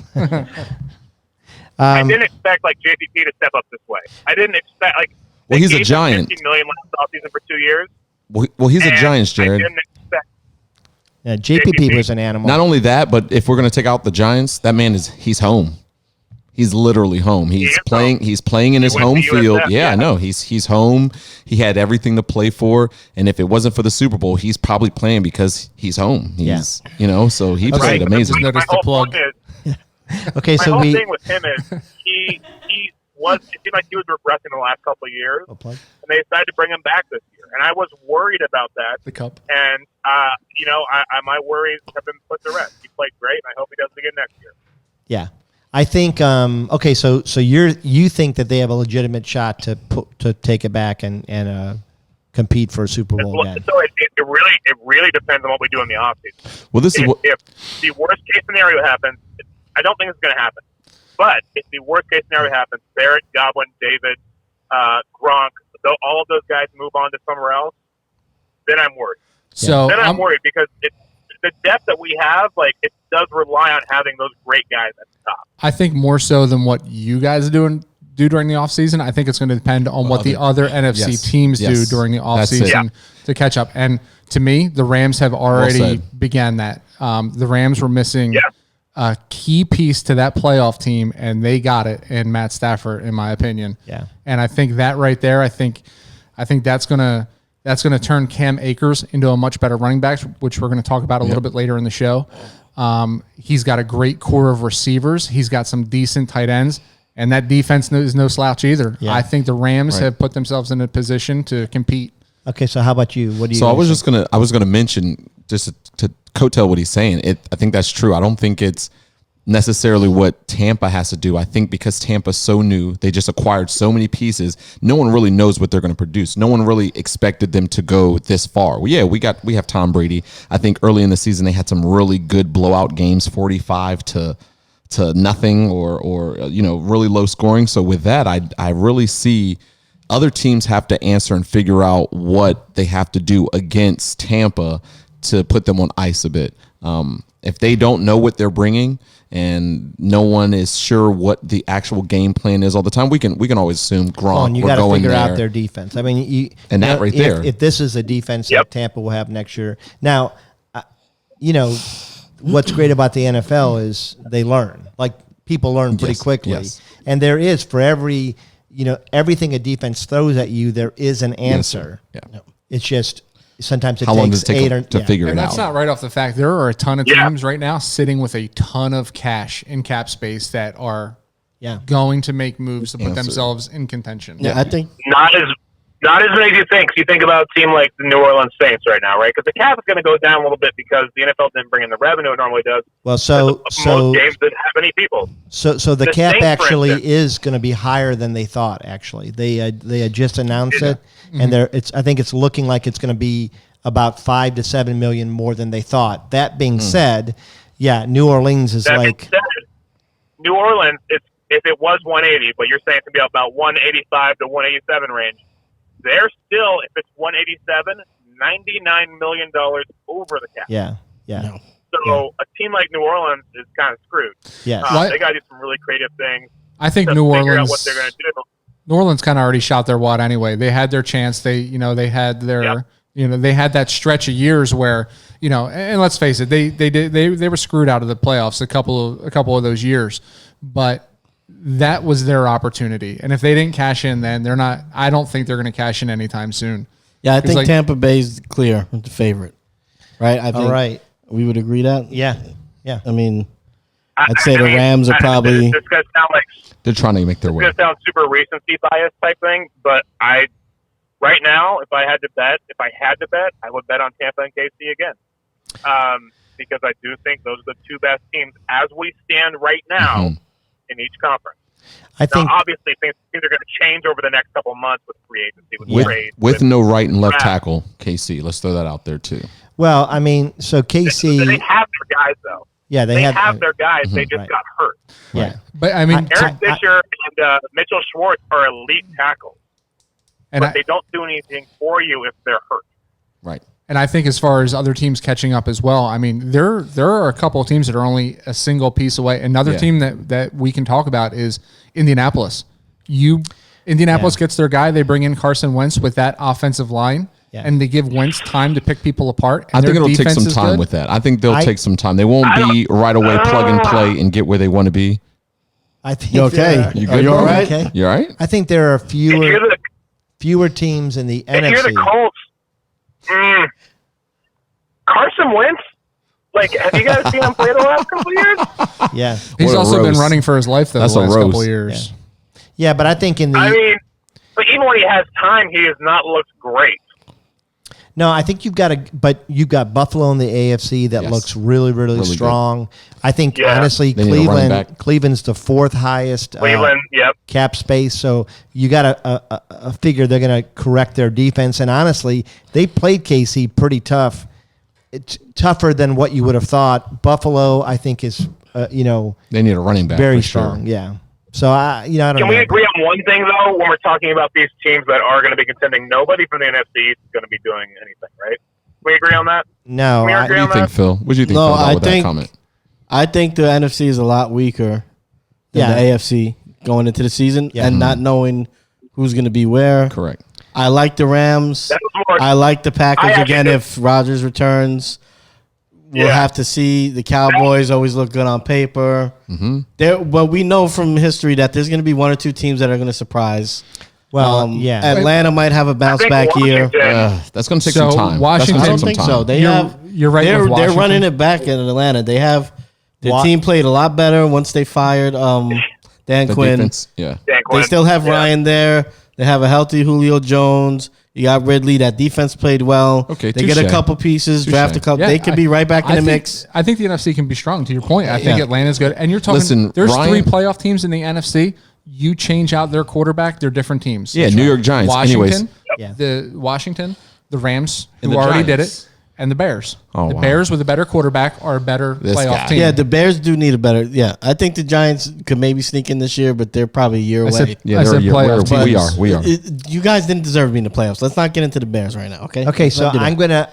I didn't expect JPP to step up this way. I didn't expect Well, they he's a gave him giant. $50 million last offseason for 2 years. Well, he's a and Giants, Jared. I didn't expect. yeah, JPP was an animal. Not only that, but if we're going to take out the Giants, that man he's home. He's literally home. He's is playing. home. He's playing in his went home to field. USF, Yeah, yeah. no, he's home. He had everything to play for, and if it wasn't for the Super Bowl, he's probably playing because he's home. He's so he played Right, amazing. Just noticed my the whole plug. point is, Okay, my so whole we. thing with him is he was. It seemed like he was regressing the last couple of years, Plug. and they decided to bring him back this year. And I was worried about that. The cup. And my worries have been put to rest. He played great, and I hope he does it again next year. Yeah, I think. Okay, so you think that they have a legitimate shot to take it back and compete for a Super Bowl again? So it really depends on what we do in the offseason. Well, this is what. If the worst case scenario happens, I don't think it's going to happen. But if the worst case scenario happens, Barrett, Godwin, David, Gronk, all of those guys move on to somewhere else, then I'm worried. So Then I'm I'm- worried because the depth that we have, it does rely on having those great guys at the top. I think more so than what you guys do during the offseason. I think it's going to depend on what the other NFC Yes. teams do Yes. during the That's it. offseason to catch up. And to me, the Rams have already said. began that. The Rams were missing Yeah. a key piece to that playoff team, and they got it in Matt Stafford, in my opinion. Yeah. And I think that right there, I think that's gonna turn Cam Akers into a much better running back, which we're going to talk about a little bit later in the show. He's got a great core of receivers. He's got some decent tight ends, and that defense is no slouch either. Yeah. I think the Rams have put themselves in a position to compete. Okay, so how about you? What do you? So I guys think? was gonna mention just to coattail what he's saying. I think that's true. I don't think it's necessarily what Tampa has to do. I think because Tampa's so new, they just acquired so many pieces. No one really knows what they're going to produce. No one really expected them to go this far. Well, yeah, we have Tom Brady. I think early in the season they had some really good blowout games, 45 to nothing, or really low scoring. So with that, I really see other teams have to answer and figure out what they have to do against Tampa to put them on ice a bit. If they don't know what they're bringing and no one is sure what the actual game plan is all the time, we can always assume Gronk. And you we're got to going figure there. out their defense. I mean, And that right there. If this is a defense Yep. that Tampa will have next year, now, what's great about the NFL is they learn. Like people learn pretty Yes, quickly, yes. and there is for every everything a defense throws at you, there is an answer. Yeah. It's just sometimes it How long takes does it take 8 or to figure And it that's out? not right off the fact. There are a ton of Yeah. teams right now sitting with a ton of cash in cap space that are Yeah. going to make moves to put Answer. themselves in contention. Yeah, I think Not as many as you think. You think about a team like the New Orleans Saints right now, right? Because the cap is going to go down a little bit because the NFL didn't bring in the revenue it normally does. Well, so Most games didn't have any people. So the The cap Saints, for actually instance. is going to be higher than they thought. Actually, they had just announced it, and I think it's looking like it's going to be about 5 to 7 million more than they thought. That being said, yeah, New Orleans is That being like said, New Orleans, if it was 180, but you're saying it's going to be about 185 to 187 range, they're still, if it's 187, $99 million over the cap. yeah. So a team like New Orleans is kind of screwed. Yes. What? They got to do some really creative things I think to New figure out Orleans. what they're going to do. New Orleans kind of already shot their wad anyway. They had their chance. They had their Yep. They had that stretch of years where, and let's face it, they were screwed out of the playoffs a couple of those years, but that was their opportunity. And if they didn't cash in, then I don't think they're going to cash in anytime soon. Yeah, I think Tampa Bay's clear the favorite, right? I think All right. We would agree that. Yeah. I mean, I'd say the Rams are probably. This gonna sound like They're trying to make their way. it's gonna sound super recency bias type thing, but right now, if I had to bet, I would bet on Tampa and KC again, because I do think those are the two best teams as we stand right now in each conference. I think now, obviously, things are going to change over the next couple of months with free agency, with trades, with no right and left tackle. KC, let's throw that out there too. Well, I mean, so KC. They have their guys though. Yeah, they have their guys. They just got hurt. Yeah, but I mean, Eric Fisher and Mitchell Schwartz are elite tackles, but they don't do anything for you if they're hurt. Right. And I think as far as other teams catching up as well, I mean, there are a couple of teams that are only a single piece away. Another team that we can talk about is Indianapolis. Indianapolis gets their guy. They bring in Carson Wentz with that offensive line, and they give Wentz time to pick people apart. I think it'll take some time with that. I think they'll take some time. They won't be right away plug and play and get where they want to be. I think you okay? You good? You all right? Okay. You all right? I think there are fewer teams in the NFC. If you're the Colts, Carson Wentz, have you guys seen him play the last couple of years? Yeah. He's also been running for his life the last couple of years. Yeah, but I think but even when he has time, he has not looked great. No, I think you've got Buffalo in the AFC that looks really, really strong. Good. I think honestly, Cleveland's the fourth highest cap space. So you got to figure they're going to correct their defense. And honestly, they played KC pretty tough. It's tougher than what you would have thought. Buffalo, I think, is they need a running back. Very for strong. Sure. Yeah. So I don't know. Can we agree on one thing though? When we're talking about these teams that are going to be contending, nobody from the NFC is going to be doing anything, right? Can we agree on that? No. What do you think, Phil? What do you think? No, Phil, with that comment? I think the NFC is a lot weaker than the AFC going into the season, and not knowing who's going to be where. Correct. I like the Rams. I like the Packers again if Rodgers returns. We'll have to see. The Cowboys always look good on paper. But we know from history that there's going to be one or two teams that are going to surprise. Well, Atlanta might have a bounce back year. That's going to take some time. Washington, I don't think so. You're right. They're running it back in Atlanta. They have their team played a lot better once they fired Dan Quinn. Defense, They still have Ryan there. They have a healthy Julio Jones. You got Ridley. That defense played well. Okay, they get a couple pieces, draft a couple. They could be right back in the mix. I think the NFC can be strong. To your point, I think Atlanta's good. And you're talking. Listen, there's three playoff teams in the NFC. You change out their quarterback, they're different teams. Yeah, New York Giants. Washington, anyways, the Rams, and who the already Giants. did it. And the Bears. The Bears with a better quarterback are a better playoff team. Yeah, the Bears do need a better. Yeah, I think the Giants could maybe sneak in this year, but they're probably a year away. I said playoff. We are. You guys didn't deserve to be in the playoffs. Let's not get into the Bears right now, okay? Okay, so I'm gonna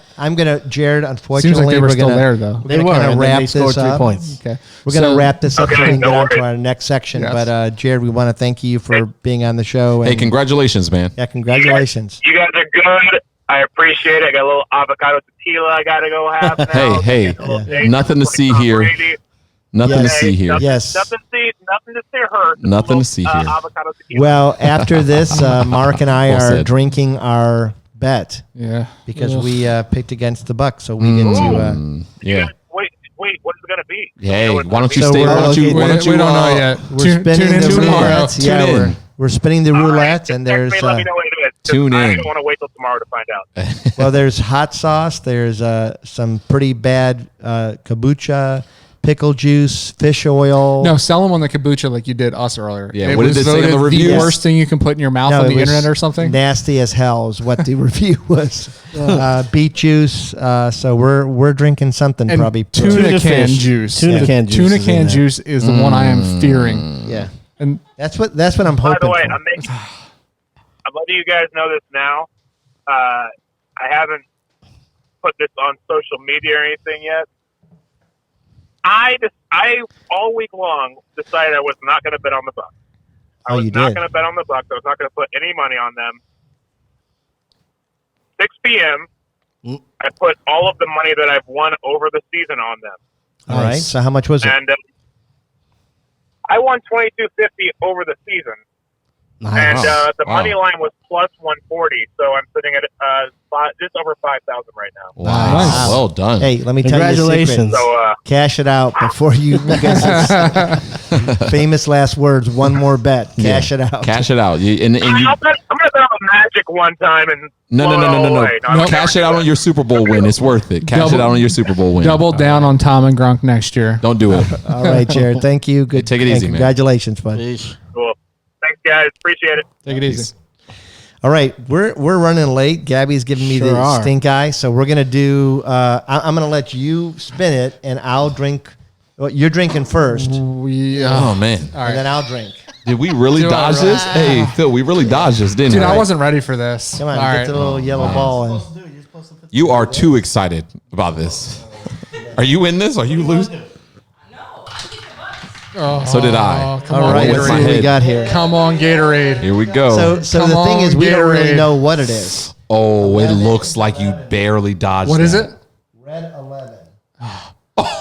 Jared. Unfortunately, seems like they were still there though. They were. Gonna wrap scored this 3 up. points. Okay, we're gonna wrap this up so we can get on to our next section. Yes. But Jared, we want to thank you for being on the show. Hey, congratulations, man. Yeah, congratulations. You guys are good. I appreciate it. I got a little avocado tequila I got to go have now. Hey, nothing to see here. Nothing to see here. Yes. Nothing to see her. Nothing to see here. Avocado tequila. Well, after this, Mark and I are drinking our bet. Yeah. Because we picked against the Bucks, so we get to. Wait, what's it gonna be? Hey, why don't you So stay? we're- Why don't you? we don't know yet. We're spinning the tomorrow. roulette. Yeah, we're spinning the roulette, and there's. Let me know what it is. Tune I in. don't want to wait till tomorrow to find out. Well, there's hot sauce. There's some pretty bad kombucha, pickle juice, fish oil. No, sell them on the kombucha like you did us earlier. Yeah, what did it say in the voted reviews? The worst thing you can put in your mouth No, on it the was internet or something. Nasty as hell is what the review was. Beet juice. So we're drinking something And probably. tuna can juice. Tuna can juice. Tuna can juice is the one I am fearing. Yeah, And that's what I'm By hoping. the way, for. I'm letting you guys know this now. I haven't put this on social media or anything yet. I all week long decided I was not going to bet on the Bucks. I was not going to bet on the Bucks. I was not going to put any money on them. 6 p.m. I put all of the money that I've won over the season on them. All right. So how much was it? And I won $22.50 over the season. Nice. And the Wow. money line was plus 140, so I'm sitting at just over 5,000 right now. Wow. Nice. Well done. Hey, let me tell you a Congratulations. secret. So Cash it out before you guys. Famous last words. One more bet. Cash it out. Cash it out. And you, I'm going to bet on Magic one time and no. blow it all away. No, I'm Cash never it out do on that. your Super Bowl win. It's worth it. Cash it out on your Super Bowl win. Double down on Tom and Gronk next year. Don't do it. All right, Jared. Thank you. Good. Take it and easy, man. Congratulations, bud. Cool. Thanks, guys. Appreciate it. Take it easy. All right, we're running late. Gabby's giving me Sure the are. stink eye, so we're gonna do. I'm gonna let you spin it, and I'll drink. Well, you're drinking first, and We, Oh, man. all right. then I'll drink. Did we really Do it dodge right. this? Hey, Phil, we really dodged this, didn't Dude, we? I wasn't ready for this. Come on, All get right. the little yellow ball. And You are too excited about this. Are you in this? Are you losing? Oh, So did I. come all on, right, with let's my see what we head. got here. Come on, Gatorade. Here we go. So Come the thing on, is, we don't really Gatorade. know what it is. Oh, it looks like you barely dodged What is that. it? Red 11.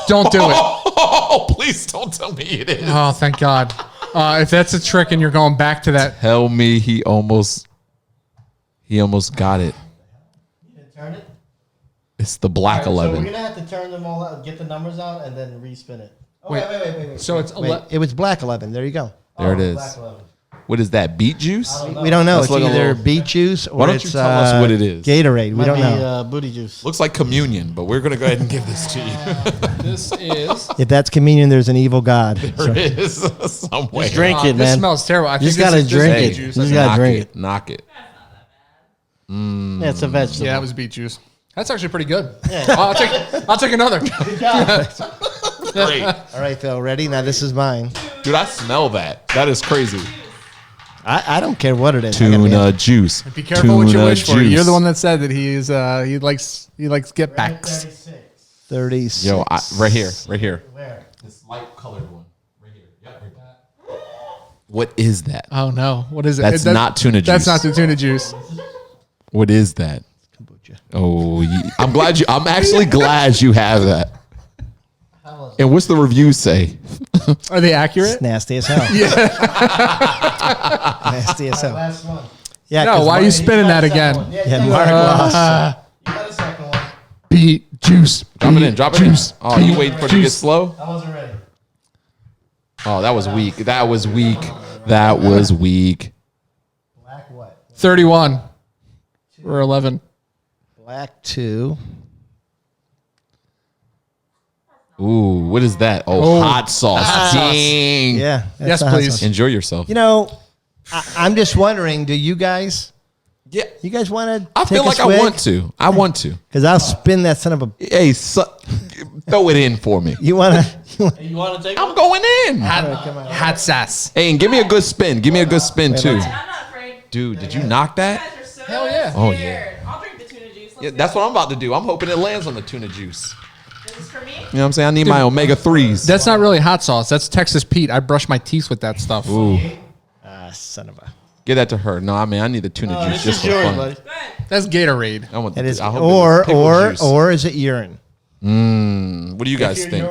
Don't do it. Oh, please don't tell me it is. Oh, thank God. If that's a trick and you're going back to that. Tell me he almost got it. Turn it. It's the black So we're 11. gonna have to turn them all out, get the numbers out, and then respin it. Oh, Wait. wait. So it's Wait, it was black 11. There you go. There it is. Black 11. What is that? Beet juice? We don't know. Let's It's look a either little- beet juice or Why don't it's you tell us what it is? Gatorade. We Might don't be, know. booty juice. Looks like communion, but we're gonna go ahead and give this to you. This is. If that's communion, there's an evil god. There is somewhere. Just drink it, This man. smells terrible. I Just think gotta this is drink beet it. juice. You just gotta Knock drink it. Knock it. Yeah, it's a vegetable. Yeah, that was beet juice. That's actually pretty good. I'll take another. Great. All right, Phil, ready? Now this is mine. Dude, I smell that. That is crazy. I don't care what it is. I gotta be Tuna juice. Be careful what you Tuna wish for. juice. You're the one that said that he likes get backs. 36. Yo, right here. Where? This light colored one. Right here. Yep, right there. What is that? Oh no, what is it? That's not tuna That's juice. not the tuna juice. What is that? Kombucha. Oh, I'm actually glad you have that. And what's the review say? Are they accurate? It's nasty as hell. Nasty as hell. Last one. Yeah. No, 'cause why are Mark- you spinning that again? Yeah, Mark lost. You got a second one. Beet juice. Drop it in. Drop it in. Oh, you waiting for it to get slow? I wasn't ready. Oh, that was weak. That was weak. That was weak. Black what? 31 or 11. Black 2. Ooh, what is that? Oh, hot sauce. Dang. Yeah. that's Yes, the hot please. sauce. Enjoy yourself. You know, I'm just wondering, do you guys Yeah. want to I feel like I want to. I want to. Because I'll spin that son of a... Hey, throw it in for me. You want to... You want to take I'm going in. Hot sauce. Hey, and give me a good spin. Give me a good spin too. I'm not afraid. Dude, did you knock You that? guys are so Hell yeah. Oh, scared. I'll drink the tuna juice. Let's Yeah, go. that's what I'm about to do. I'm hoping it lands on the tuna juice. This is for me. You know what I'm saying? I need my omega 3s. That's not really hot sauce. That's Texas Pete. I brush my teeth with that stuff. Ooh, son of a... give that to her. No, I mean I need the tuna juice This just is for yours, fun. buddy. Go ahead. That's Gatorade. I want It is, I hope it's pickle juice. or is it urine? What do you guys think?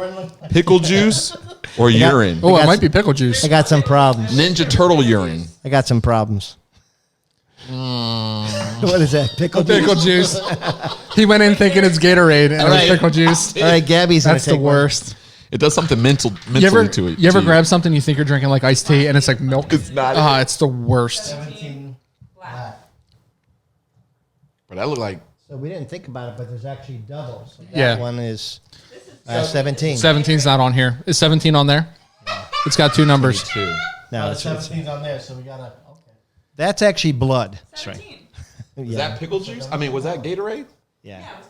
Pickle juice or urine? Oh, got it might some- be pickle juice. I got some problems. Ninja Turtle urine. I got some problems. What is that? Pickle juice? Pickle juice. He went in thinking it's Gatorade and it was right. pickle juice. All right, Gabby's going to That's take the worst. It does something mentally You ever, to it. you ever to grab something you think you're drinking like iced tea and it's like milk? It's not. It's the worst. But that look like So we didn't think about it, but there's actually doubles. So that Yeah. one is 17. 17's not on here. Is 17 on there? It's got two numbers. 2. No, it's, 17's on there, so we gotta. Okay. that's actually blood. 17. Was that pickle juice? I mean, was that Gatorade? Yeah. Yeah, it was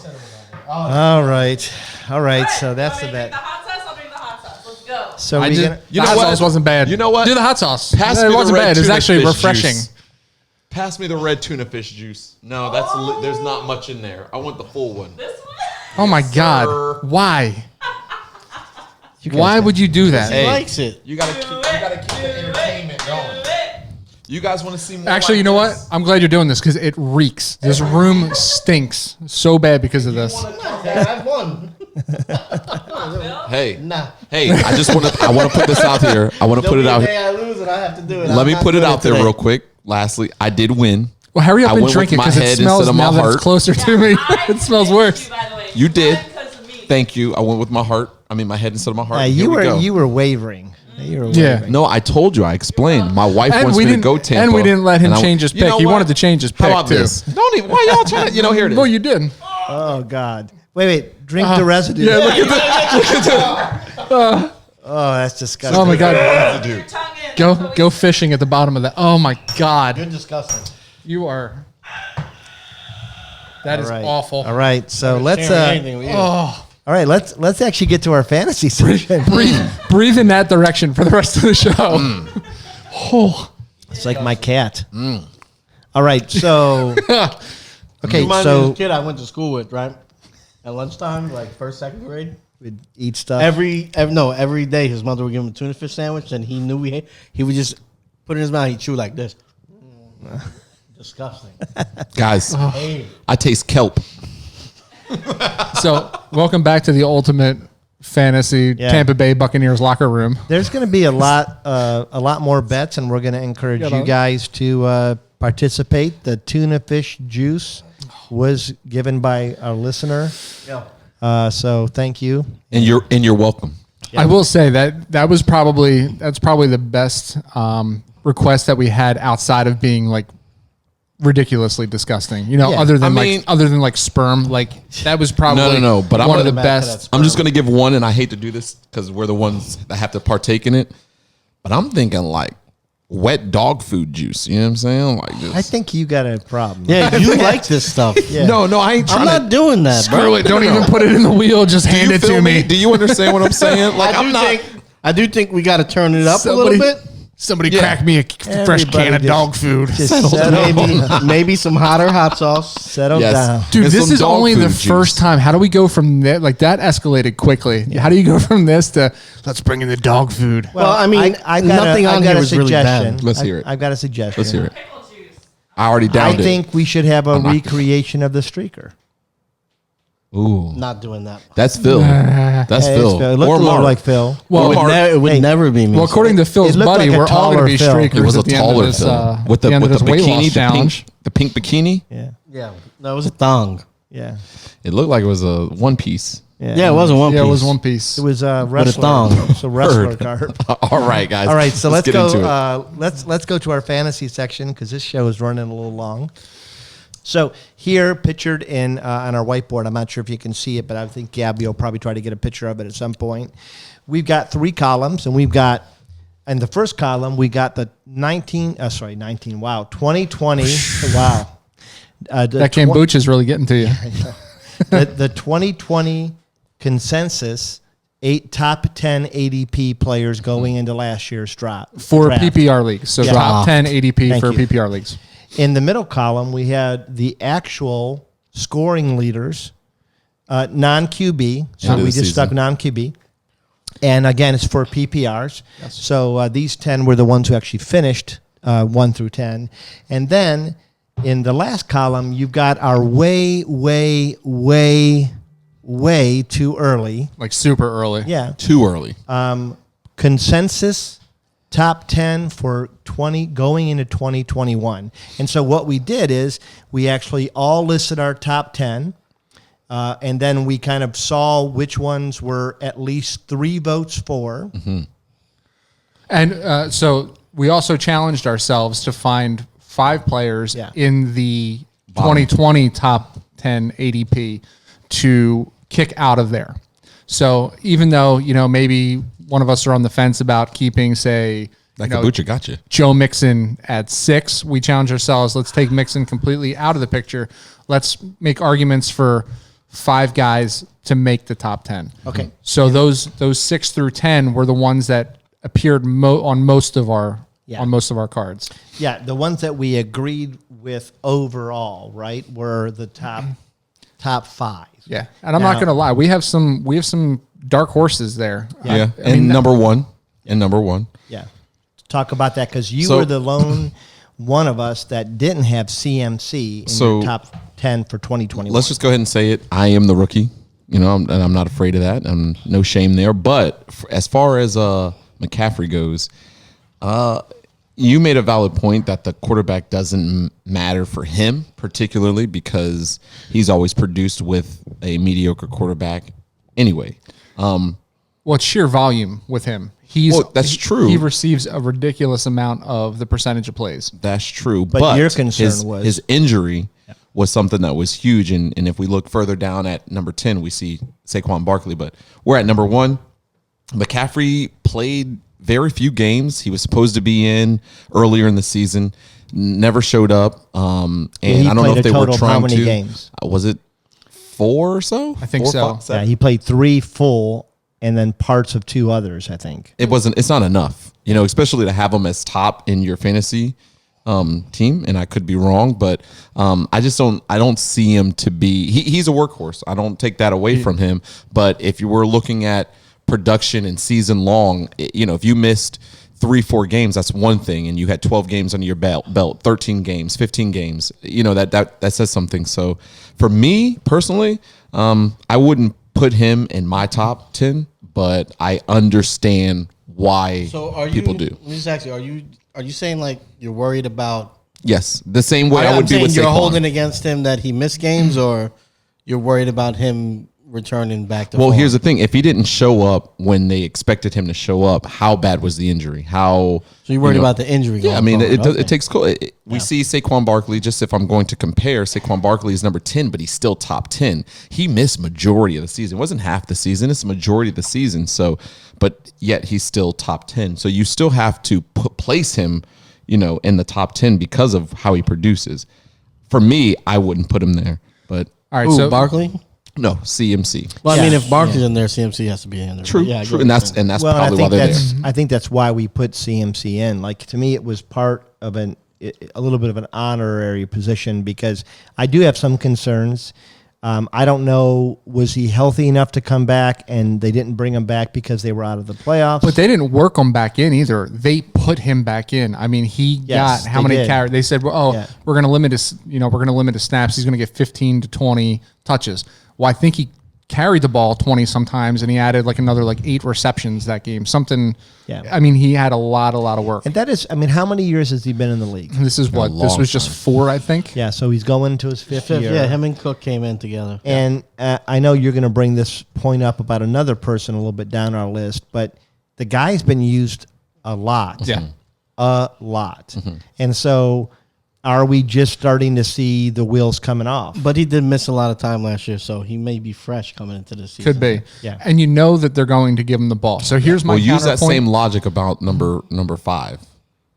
Gatorade. All right. All right. So that's the Want me to drink bet. the hot sauce? I'll drink the hot sauce. Let's go. So I we did, gonna, the You know hot what? sauce wasn't bad. You know what? Do the hot sauce. Pass it me the wasn't red bad. It was tuna actually fish refreshing. juice. Pass me the red tuna fish juice. No, there's not much in there. I want the full one. This one? Oh my sir. God. Why? you guys Why got- would you do that? He likes it. You gotta keep the entertainment going. You guys want to see more? Actually, like you know this? what? I'm glad you're doing this because it reeks. This room stinks so bad because of this. I won. Hey, Nah. hey! I just want to. I want to put this out here. I want to put it out. I lose and I have to do it. Let me put it out there real quick. Lastly, I did win. Well, hurry up I and went drink it with my because it head smells instead of my now that heart. it's closer to me. It smells worse. You did. Thank Thank you. I went with my heart. I mean, my head instead of my heart. Yeah, Here we go. you were wavering. You were Yeah. wavering. No, I told you. I explained. My wife And wants we me to didn't- go Tampa. and we didn't let him and change his You know pick. He what? wanted to change his How pick, about too. this? Don't even. Why y'all trying to? Here it is. Well, you did. Oh God! Wait. Drink the residue. Yeah, look at oh, that's disgusting. Oh my God. Your tongue in. Go fishing at the bottom of that. Oh my God. You're disgusting. You are. That is All right. awful. All right, so let's Anything with you. Oh, all right, let's actually get to our fantasy section. breathe in that direction for the rest of the show. Oh. It's like my cat. All right, so okay, Reminds me of so the kid I went to school with, right? At lunchtime, like first, second grade. we'd eat stuff. Every day his mother would give him a tuna fish sandwich, and he knew he would just put it in his mouth. He chew like this. Disgusting. Guys, Hey, I taste kelp. So, welcome back to the ultimate fantasy Yeah. Tampa Bay Buccaneers locker room. There's going to be a lot more bets, and we're going to encourage Yeah, you guys to participate. The tuna fish juice was given by our listener, yeah. so thank you. And you're welcome. I will say that's probably the best request that we had outside of being like ridiculously disgusting. You know, Yeah. other than I mean- like sperm. Like that was probably No, but I'm one of gonna the back to best. that I'm just gonna give one, and I hate to do this because we're the ones that have to partake in it. But I'm thinking like wet dog food juice. You know what I'm saying? Like, just, I think you got a problem. Yeah, you like this stuff. Yeah. no, I ain't I'm trying not doing that, bro. Screw it! Don't even put it in the wheel. Just hand you it feel to me. Do you understand what I'm saying? Like, I do think we got to turn it up a little bit. Somebody Yeah. crack me a fresh Everybody can of just- dog food. Just settle, Maybe some hotter hot sauce. settle Yes. down. Dude, And this some is dog only the food juice. first time. How do we go from that? Like that escalated quickly. How do you go from this to let's bring in the dog food? Well, I mean, nothing on here was really bad. Let's hear it. I've got a suggestion. Let's hear it. Pickle juice. I already I downed it. think we should have a I'm not- recreation of the streaker. Ooh, Not doing that. that's Phil. That's Hey, Phil. it's Phil. It looked Or a little Mark. like Phil. Well, It would Hey. never be me. well, according to Phil's It looked buddy, like a we're all going to be taller Phil. It streakers was a at the end taller of this, Phil with the the end of with the this weight bikini, loss challenge. the pink bikini. Yeah, yeah, that was a thong. yeah, It looked like it was a one piece. Yeah, it wasn't one piece. Yeah, it was one piece. It was a a wrestler. thong. It's a wrestler Heard. card. All right, guys. All right, so let's get go. into it. Let's go to our fantasy section because this show is running a little long. So here, pictured in on our whiteboard, I'm not sure if you can see it, but I think Gabby will probably try to get a picture of it at some point. We've got 3 columns, and we've got in the first column we got the 2020. Wow, That kombucha is really getting to you. the 2020 consensus 8 top 10 ADP players going into last year's draft. For draft. PPR leagues. So Yeah. top 10 ADP Thank for you. PPR leagues. In the middle column, we had the actual scoring leaders, non-QB. So End of we the just stuck season. non-QB. And again, it's for PPRs. So these 10 were the ones who actually finished 1 through 10. And then in the last column, you've got our way too early. Like super early. Yeah. Too early. Consensus top 10 for going into 2021. And so what we did is we actually all listed our top 10, and then we kind of saw which ones were at least 3 votes for. And so we also challenged ourselves to find 5 players Yeah. in the 2020 top 10 ADP to kick out of there. So even though, maybe one of us are on the fence about keeping, say, That kombucha got you. Joe Mixon at 6, we challenge ourselves. Let's take Mixon completely out of the picture. Let's make arguments for 5 guys to make the top 10. Okay. So those 6 through 10 were the ones that appeared on most of our cards. Yeah, the ones that we agreed with overall, right, were the top 5. Yeah, and I'm not going to lie, we have some dark horses there. Yeah. I mean, number one. And number one. Yeah. Talk about that because you So- were the lone one of us that didn't have CMC in So, your top 10 for 2021. Let's just go ahead and say it. I am the rookie, and I'm not afraid of that. No shame there. But as far as McCaffrey goes, you made a valid point that the quarterback doesn't matter for him, particularly because he's always produced with a mediocre quarterback anyway. Well, it's sheer volume with him. That's true. He receives a ridiculous amount of the percentage of plays. That's true. But your concern was his injury was something that was huge. And if we look further down at number 10, we see Saquon Barkley. But we're at number 1. McCaffrey played very few games. He was supposed to be in earlier in the season, never showed up. And I don't know if they were trying how many to. games? Was it 4 or so? I think 4, so. 5, 7? Yeah, he played 3 full and then parts of 2 others, I think. It's not enough, especially to have him as top in your fantasy team. And I could be wrong, but I don't see him to be, he's a workhorse. I don't take that away from him. But if you were looking at production and season long, if you missed 3-4 games, that's one thing. And you had 12 games under your belt, 13 games, 15 games, that says something. So for me personally, I wouldn't put him in my top 10, but I understand why people do. Let me just ask you, are you saying like you're worried about? Yes, the same way I would be with you're Saquon. holding against him that he missed games, or you're worried about him returning back to form? Here's the thing. If he didn't show up when they expected him to show up, how bad was the injury? So you're worried about the injury? Yeah, I mean, forward. it takes... We see Saquon Barkley, just if I'm going to compare, Saquon Barkley is number 10, but he's still top 10. He missed majority of the season. It wasn't half the season. It's the majority of the season. So, but yet he's still top 10. So you still have to place him, in the top 10 because of how he produces. For me, I wouldn't put him there. But All right, so Barkley? no, CMC. Well, I mean, if Barkley's in there, CMC has to be in there. True, Yeah, true. And that's Well, probably why they're there. I think that's why we put CMC in. Like, to me, it was part of a little bit of an honorary position because I do have some concerns. I don't know, was he healthy enough to come back and they didn't bring him back because they were out of the playoffs? But they didn't work him back in either. They put him back in. I mean, he Yes, got how they many did. carries? They said, "Well, Yeah. we're going to limit his, we're going to limit his snaps. He's going to get 15 to 20 touches." Well, I think he carried the ball 20 sometimes, and he added like another 8 receptions that game. Something. Yeah. I mean, he had a lot of work. And that is, I mean, how many years has he been in the league? This is what this long was just 4, I think. Yeah, so he's going to his fifth year. Yeah, him and Cook came in together. And I know you're going to bring this point up about another person a little bit down our list, but the guy's been used a lot. Yeah. A lot. And so are we just starting to see the wheels coming off? But he did miss a lot of time last year, so he may be fresh coming into the season. Could be. Yeah. And you know that they're going to give him the ball. So here's my Use that counterpoint. same logic about number 5.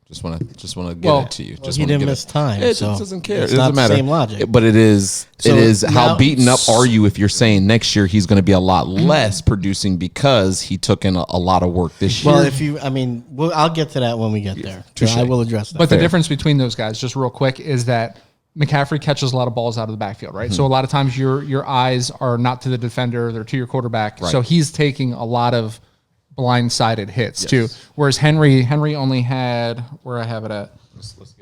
Just want to get it to you. Just he wanna didn't get miss time, It so doesn't care. it's It not doesn't the matter. same logic. But it is. So it is. How now- beaten up are you if you're saying next year he's going to be a lot less producing because he took in a lot of work this year? Well, I'll get to that when we get there. So touche. I will address that. But the difference between those guys, just real quick, is that McCaffrey catches a lot of balls out of the backfield, right? So a lot of times your eyes are not to the defender, they're to your quarterback. Right. So he's taking a lot of blindsided hits too. Whereas Henry only had, where I have it at,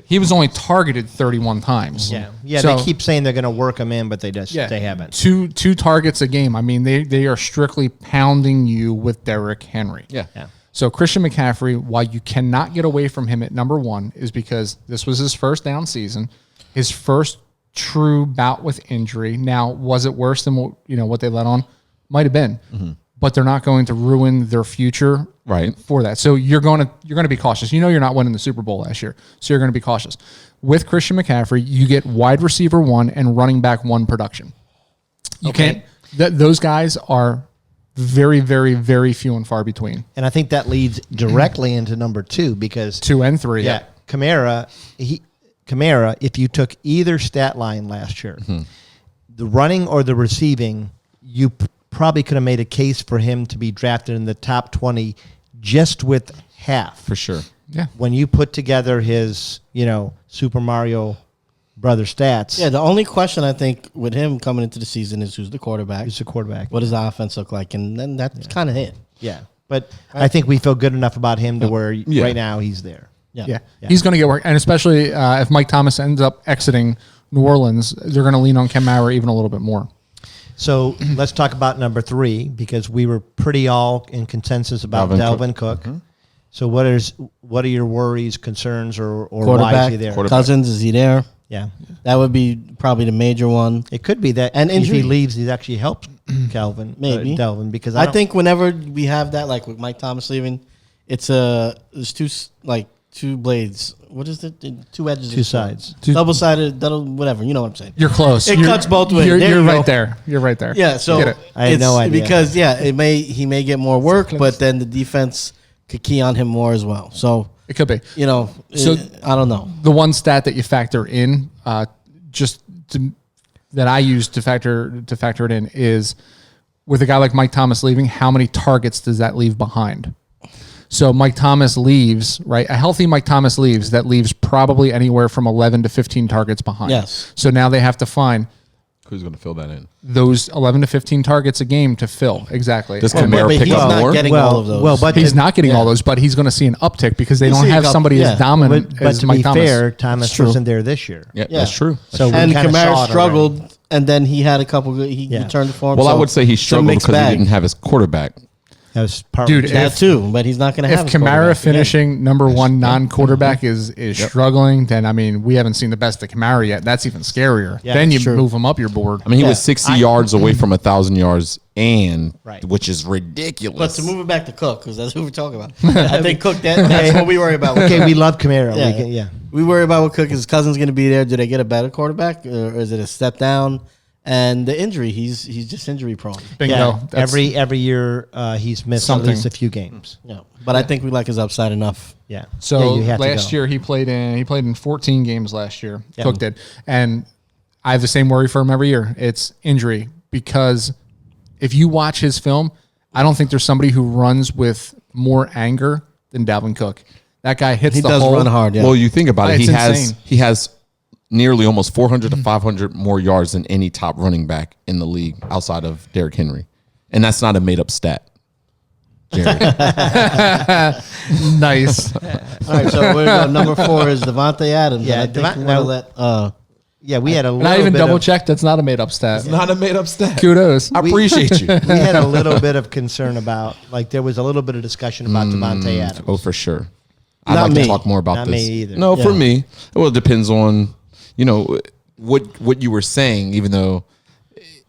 he was only targeted 31 times. Yeah, So- they keep saying they're going to work him in, but they haven't. Two targets a game. I mean, they are strictly pounding you with Derrick Henry. Yeah. So Christian McCaffrey, why you cannot get away from him at number 1 is because this was his first down season, his first true bout with injury. Now, was it worse than what they let on? Might have been, but they're not going to ruin their future Right. for that. So you're going to be cautious. You're not winning the Super Bowl last year, so you're going to be cautious. With Christian McCaffrey, you get wide receiver 1 and running back 1 production. You can't. Those guys are very, very, very few and far between. And I think that leads directly into number 2 because 2 and 3. yeah, Kamara, if you took either stat line last year, the running or the receiving, you probably could have made a case for him to be drafted in the top 20 just with half. For sure. Yeah. When you put together his, Super Mario brother stats, yeah, the only question I think with him coming into the season is who's the quarterback. he's a quarterback. What does the offense look like? And then that's kind of it. Yeah. But I think we feel good enough about him to where right now he's there. Yeah. He's going to get work. And especially if Mike Thomas ends up exiting New Orleans, they're going to lean on Kamara even a little bit more. So let's talk about number 3 because we were pretty all in consensus about Dalvin Cook. Mm-hmm. So what are your worries, concerns, or why is he there? Cousins, is he there? Yeah. That would be probably the major one. It could be that and if injury. he leaves, he actually helps Maybe Dalvin because I think whenever we have that, like with Mike Thomas leaving, there's two blades. What is it? Two edges. Two sides. Double-sided, whatever. You know what I'm saying. You're close. It cuts both ways. You're right there. You're right there. Yeah, so Get it. I had no idea. Because he may get more work, but then the defense could key on him more as well. So It could be. So I don't know. The one stat that you factor in, that I use to factor it in is with a guy like Mike Thomas leaving, how many targets does that leave behind? So Mike Thomas leaves, right? A healthy Mike Thomas leaves probably anywhere from 11 to 15 targets behind. Yes. So now they have to find Who's going to fill that in? those 11 to 15 targets a game to fill. Exactly. Does Kamara but pick he's up not more? getting all of those. Well, but He's not getting all those, but he's going to see an uptick because they don't have somebody as dominant but as to Mike be Thomas. fair, Thomas wasn't there this year. Yeah, that's true. So we and kinda saw Kamara it struggled, already. and then he had a couple. He turned the form. Well, I so would say he it's a struggled mixed because he bag. didn't have his quarterback. That was part Dude, that too, but he's not going to If have. his Kamara quarterback again. finishing number one non-quarterback is struggling, then I mean we haven't seen the best of Kamara yet. That's even scarier. Yeah, then you true. move him up your board. I mean, he was 60 yards away from 1,000 yards, which is ridiculous. But to move it back to Cook, because that's who we're talking about. I think Cook. That's what we worry about. Okay, we love Kamara. Yeah. We worry about what Cook is. His cousin's going to be there. Do they get a better quarterback, or is it a step down? And the injury, he's just injury prone. Bingo. Yeah, That's- every year he's missed Something. at least a few games. Yeah, but I think we like his upside enough. Yeah. So you have to last go. year he played in 14 games last year. Yeah. Cook did, and I have the same worry for him every year. It's injury because if you watch his film, I don't think there's somebody who runs with more anger than Dalvin Cook. That guy hits He the does hole. run hard. Yeah. Well, you think about it. It's insane. He has nearly almost 400 to 500 more yards than any top running back in the league outside of Derrick Henry. And that's not a made up stat. Jerry. Nice. All right, so we're number 4 is Devontae Adams. Yeah, and I think now- we'll let. Yeah, we had a little And I even bit double of, checked. That's not a made up stat. not a made up stat. Kudos. I appreciate you. we had a little bit of concern about, like, there was a little bit of discussion about Devontae Adams. Oh, for sure. I'd Not like me. to talk more about Not this. me either. No, for Yeah. me. Well, it depends on, what you were saying, even though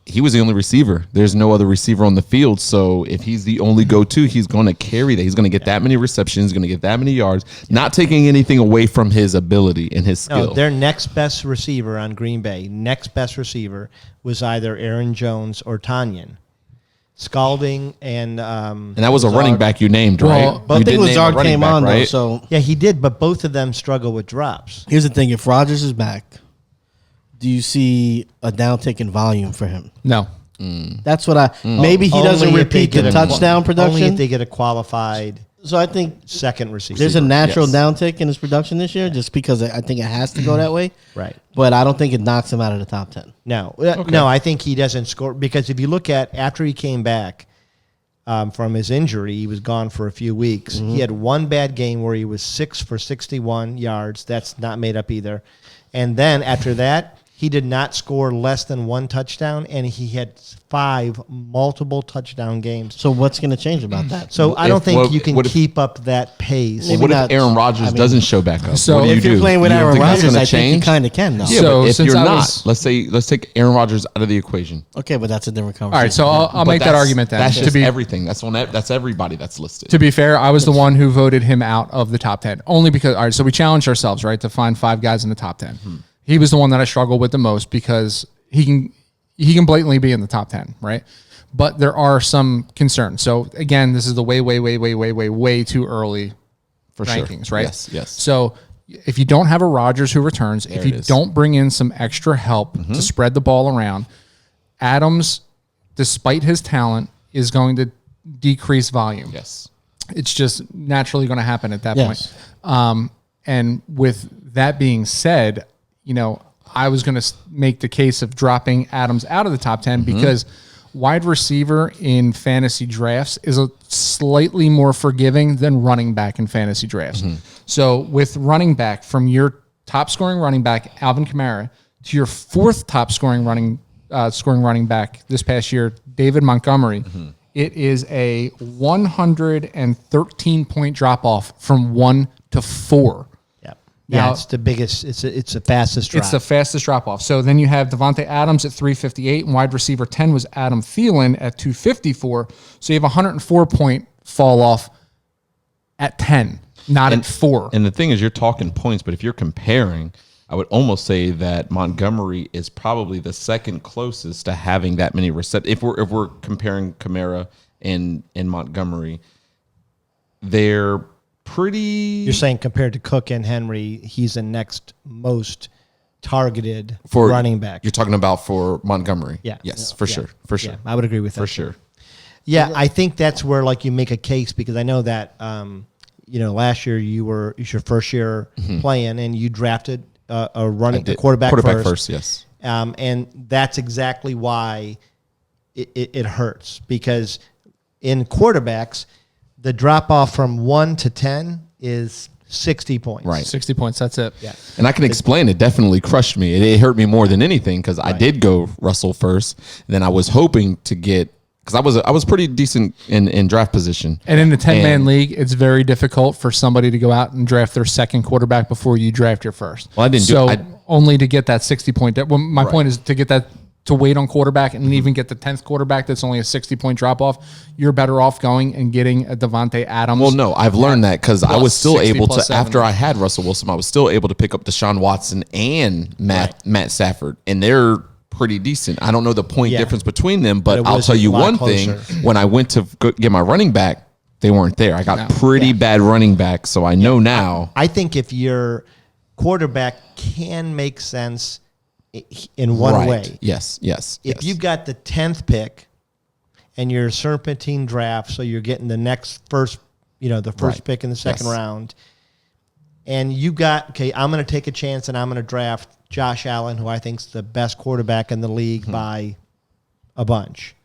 he was the only receiver. There's no other receiver on the field. So if he's the only go-to, he's going to carry that. He's going to get that many receptions, going to get that many yards, not taking anything away from his ability and his skill. No, their next best receiver on Green Bay, next best receiver was either Aaron Jones or Tanyan. Scalding and that was a running back you named, Well, right? But I You think did name a Lazard running came back, on, though. right? So yeah, he did, but both of them struggle with drops. here's the thing. If Rodgers is back, do you see a downtick in volume for him? No. That's what maybe he doesn't Only if they repeat get the a- touchdown Only production. if they get a qualified So I think second receiver. there's a natural yes. downtick in his production this year, just because I think it has to go that way. Right. But I don't think it knocks him out of the top 10. No, no, I think he doesn't score because if you look at after he came back from his injury, he was gone for a few weeks. He had one bad game where he was 6 for 61 yards. That's not made up either. And then after that, he did not score less than one touchdown, and he had 5 multiple touchdown games. So what's going to change about that? So I don't If- think what- you can what if- keep up that pace. Maybe What if not- Aaron Rodgers I mean- doesn't show back up? So what do you if do? If you're playing with You don't Aaron think that's Rodgers, gonna I think you change? kind of can, though. Yeah, So but if since you're I not, was- let's take Aaron Rodgers out of the equation. Okay, but that's a different All conversation. right. So I'll But make that that's- argument then. That's To just be everything. That's everybody that's listed. To be fair, I was the one who voted him out of the top 10. Only because, all right, so we challenged ourselves, right, to find 5 guys in the top 10. He was the one that I struggled with the most because he can blatantly be in the top 10, right? But there are some concerns. So again, this is the way too early For sure. rankings, right? Yes. So if you don't have a Rodgers who returns, if it you is. don't bring in some extra help to spread the ball around, Adams, despite his talent, is going to decrease volume. Yes. It's just naturally going to happen at that Yes. point. And with that being said, I was going to make the case of dropping Adams out of the top 10 because wide receiver in fantasy drafts is a slightly more forgiving than running back in fantasy drafts. So with running back, from your top scoring running back, Alvin Kamara, to your fourth top scoring running back this past year, David Montgomery, it is a 113 point drop off from 1 to 4. Yeah, Now- it's the biggest. It's the fastest drop. It's the fastest drop off. So then you have Devontae Adams at 358, and wide receiver 10 was Adam Thielen at 254. So you have a 104 point fall off at 10, not at 4. And the thing is, you're talking points, but if you're comparing, I would almost say that Montgomery is probably the second closest to having that many receptions. If we're comparing Kamara and Montgomery, they're pretty. You're saying compared to Cook and Henry, he's the next most targeted for running back. You're talking about for Montgomery. Yeah. Yes, for sure. For sure. Yeah, I would agree with that. For sure. Yeah, I think that's where like you make a case, because I know that last year it's your first year playing and you drafted a quarterback first. Yes. And that's exactly why it hurts, because in quarterbacks, the drop off from 1 to 10 is 60 points. Right. 60 points, that's it. Yeah. And I can explain it definitely crushed me. It hurt me more than anything because I did go Russell first. And then I was hoping to get, because I was pretty decent in draft position. And in the 10-man And- league, it's very difficult for somebody to go out and draft their second quarterback before you draft your first. Well, I didn't do- so I- only to get that 60 point. Well, my Right. point is to get that, to wait on quarterback and even get the 10th quarterback that's only a 60 point drop off. You're better off going and getting a Devontae Adams. Well, no, I've learned that because I plus was still 60 able plus to, after 70. I had Russell Wilson, I was still able to pick up Deshaun Watson and Matt Stafford. And they're pretty decent. I don't know the point Yeah. difference between them, but But it I'll was tell a you lot one closer. thing. When I went to get my running back, they weren't there. I got pretty bad running back, so I know now. I think if your quarterback can make sense in one Right. way. Yes. If you've got the 10th pick and you're serpentine draft, so you're getting the first Right. pick in the second Yes. round, and you got, okay, I'm going to take a chance and I'm going to draft Josh Allen, who I think's the best quarterback in the league by a bunch.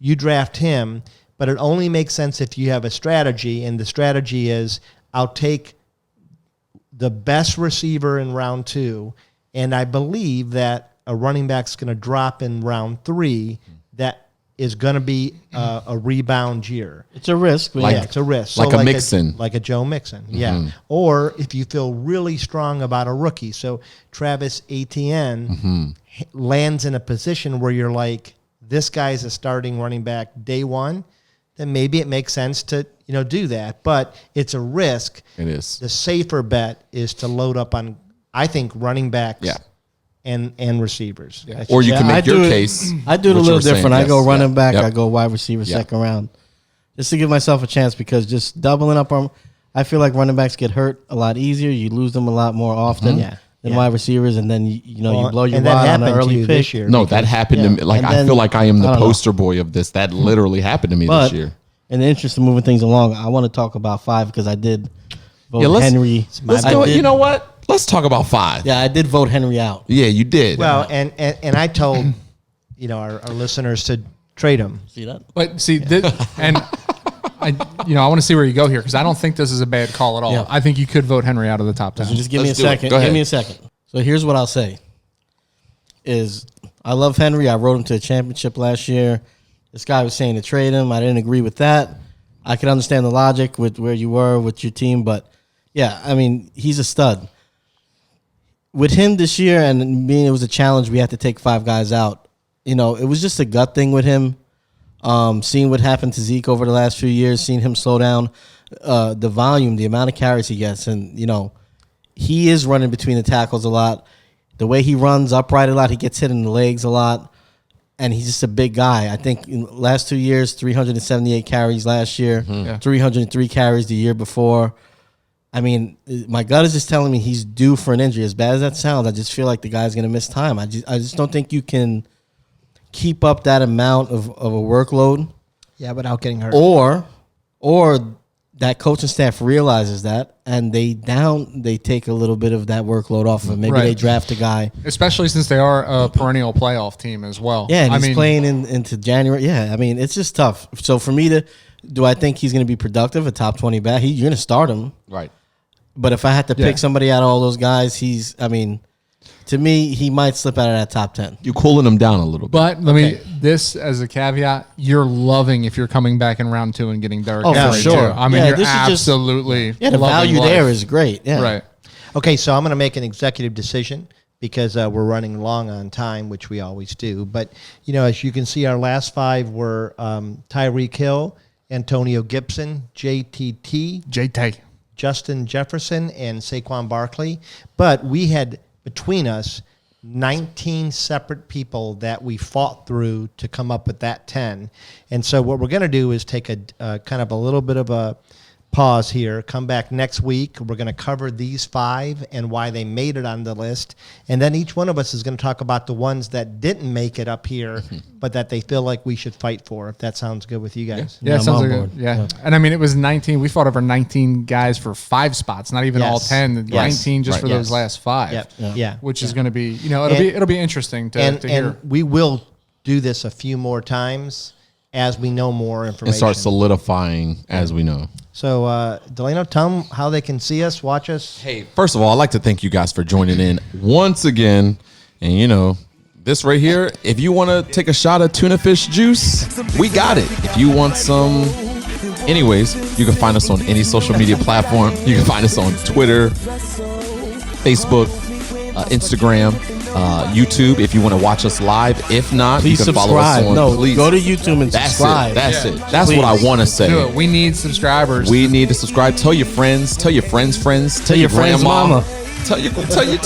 You draft him, but it only makes sense if you have a strategy, and the strategy is I'll take the best receiver in round 2, and I believe that a running back's going to drop in round 3 that is going to be a rebound year. It's a risk. But Like- yeah. It's a risk. like a Mixon. Like a Joe Mixon, yeah. Or if you feel really strong about a rookie. So Travis Etienne lands in a position where you're like, this guy's a starting running back day one, then maybe it makes sense to do that. But it's a risk. It is. The safer bet is to load up on, I think, running backs Yeah. and receivers. That's Or you Yeah, can I make do your it- case. I do it a what you little were saying. different. I Yes. go running Yeah. back. Yep. I go wide receiver Yeah. second round, just to give myself a chance, because just doubling up on, I feel like running backs get hurt a lot easier. You lose them a lot more often Yeah. than Yeah. wide receivers, and then you blow your and that wad on happened an to early you pick. this year. No, that happened to me. Like, And I then- feel like I am I the don't know. poster boy of this. That literally happened to me But this year. in the interest of moving things along, I want to talk about 5 because I did vote Yeah, Henry. Let's I go. did- You know what? Let's talk about 5. Yeah, I did vote Henry out. Yeah, you did. Well, and I told our listeners to trade him. See that? But see, and I want to see where you go here, because I don't think this is a bad call at all. Yeah. I think you could vote Henry out of the top 10. So just give me a Let's do it. second. Go Give ahead. me a second. So here's what I'll say: is I love Henry. I wrote him to a championship last year. This guy was saying to trade him. I didn't agree with that. I can understand the logic with where you were with your team, but yeah, I mean, he's a stud. With him this year, and being it was a challenge, we had to take 5 guys out. It was just a gut thing with him. Seeing what happened to Zeke over the last few years, seeing him slow down, the volume, the amount of carries he gets, and he is running between the tackles a lot. The way he runs upright a lot, he gets hit in the legs a lot, and he's just a big guy. I think in the last 2 years, 378 carries last year, Yeah. 303 carries the year before. I mean, my gut is just telling me he's due for an injury. As bad as that sounds, I just feel like the guy's going to miss time. I just don't think you can keep up that amount of a workload, Yeah, without getting hurt. or that coaching staff realizes that, and they take a little bit of that workload off of him. Maybe Right. they draft a guy. Especially since they are a perennial playoff team as well. Yeah, and I he's mean, playing into January. Yeah, I mean, it's just tough. So for me do I think he's going to be productive, a top 20 back? You're going to start him. Right. But if I had to Yeah. pick somebody out of all those guys, to me, he might slip out of that top 10. You cooling them down a little bit. But let me this as a caveat: you're loving if you're coming back in round 2 and getting Derrick Oh, for Henry, sure. too. I mean, Yeah, you're this is just- absolutely Yeah, the loving value life. there is great. Yeah. right. Okay, so I'm going to make an executive decision because we're running long on time, which we always do. But, as you can see, our last 5 were Tyreek Hill, Antonio Gibson, JTT, JT. Justin Jefferson, and Saquon Barkley. But we had, between us, 19 separate people that we fought through to come up with that 10. And so what we're going to do is take a kind of a little bit of a pause here, come back next week. We're going to cover these 5 and why they made it on the list. And then each one of us is going to talk about the ones that didn't make it up here, but that they feel like we should fight for, if that sounds good with you guys. Yeah, I'm sounds on like board. yeah. And I mean, it was 19. We fought over 19 guys for 5 spots, not even all Yes. 10. Yes. 19 just Right. for those Yes. last 5. Yep. Yeah. Which is going to be, And- it'll be interesting to hear. And we will do this a few more times as we know more information. And start solidifying as we know. So, Delano, tell them how they can see us, watch us. Hey, first of all, I'd like to thank you guys for joining in once again. And this right here, if you want to take a shot of tuna fish juice, we got it. If you want some, anyways, you can find us on any social media platform. You can find us on Twitter, Facebook, Instagram, YouTube. If you want to watch us live, if not, Please you can follow us subscribe. on. No, please. go to YouTube and That's subscribe. it. That's Yeah. it. That's what I Please. want to say. Do it. We need subscribers. We need to subscribe. Tell your friends. Tell your friends' friends. Tell your friend's grandma. mama. Tell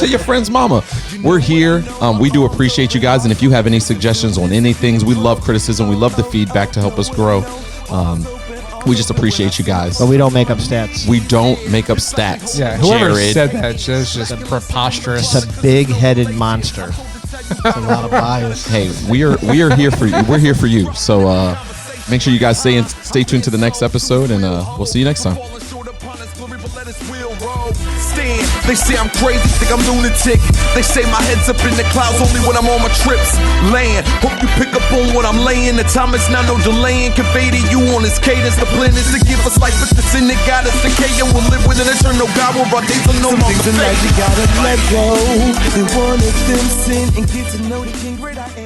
your friend's mama. We're here. We do appreciate you guys. And if you have any suggestions on anything, we love criticism. We love the feedback to help us grow. We just appreciate you guys. But we don't make up stats. We don't make up stats. yeah, whoever Jared. said that is just preposterous. It's a big-headed monster. It's a lot of bias. Hey, we are here for you. We're here for you. So make sure you guys stay tuned to the next episode, and we'll see you next time. They say I'm crazy, think I'm lunatic. They say my head's up in the clouds only when I'm on my trips. Land, hope you pick up on what I'm laying. The time is now, no delaying. Convey to you on this cadence. The plan is to give us life, but the sin that got us decay. And we'll live with an eternal God where our days are no longer fake. You gotta let go. And one of them sin and get to know the King great I am.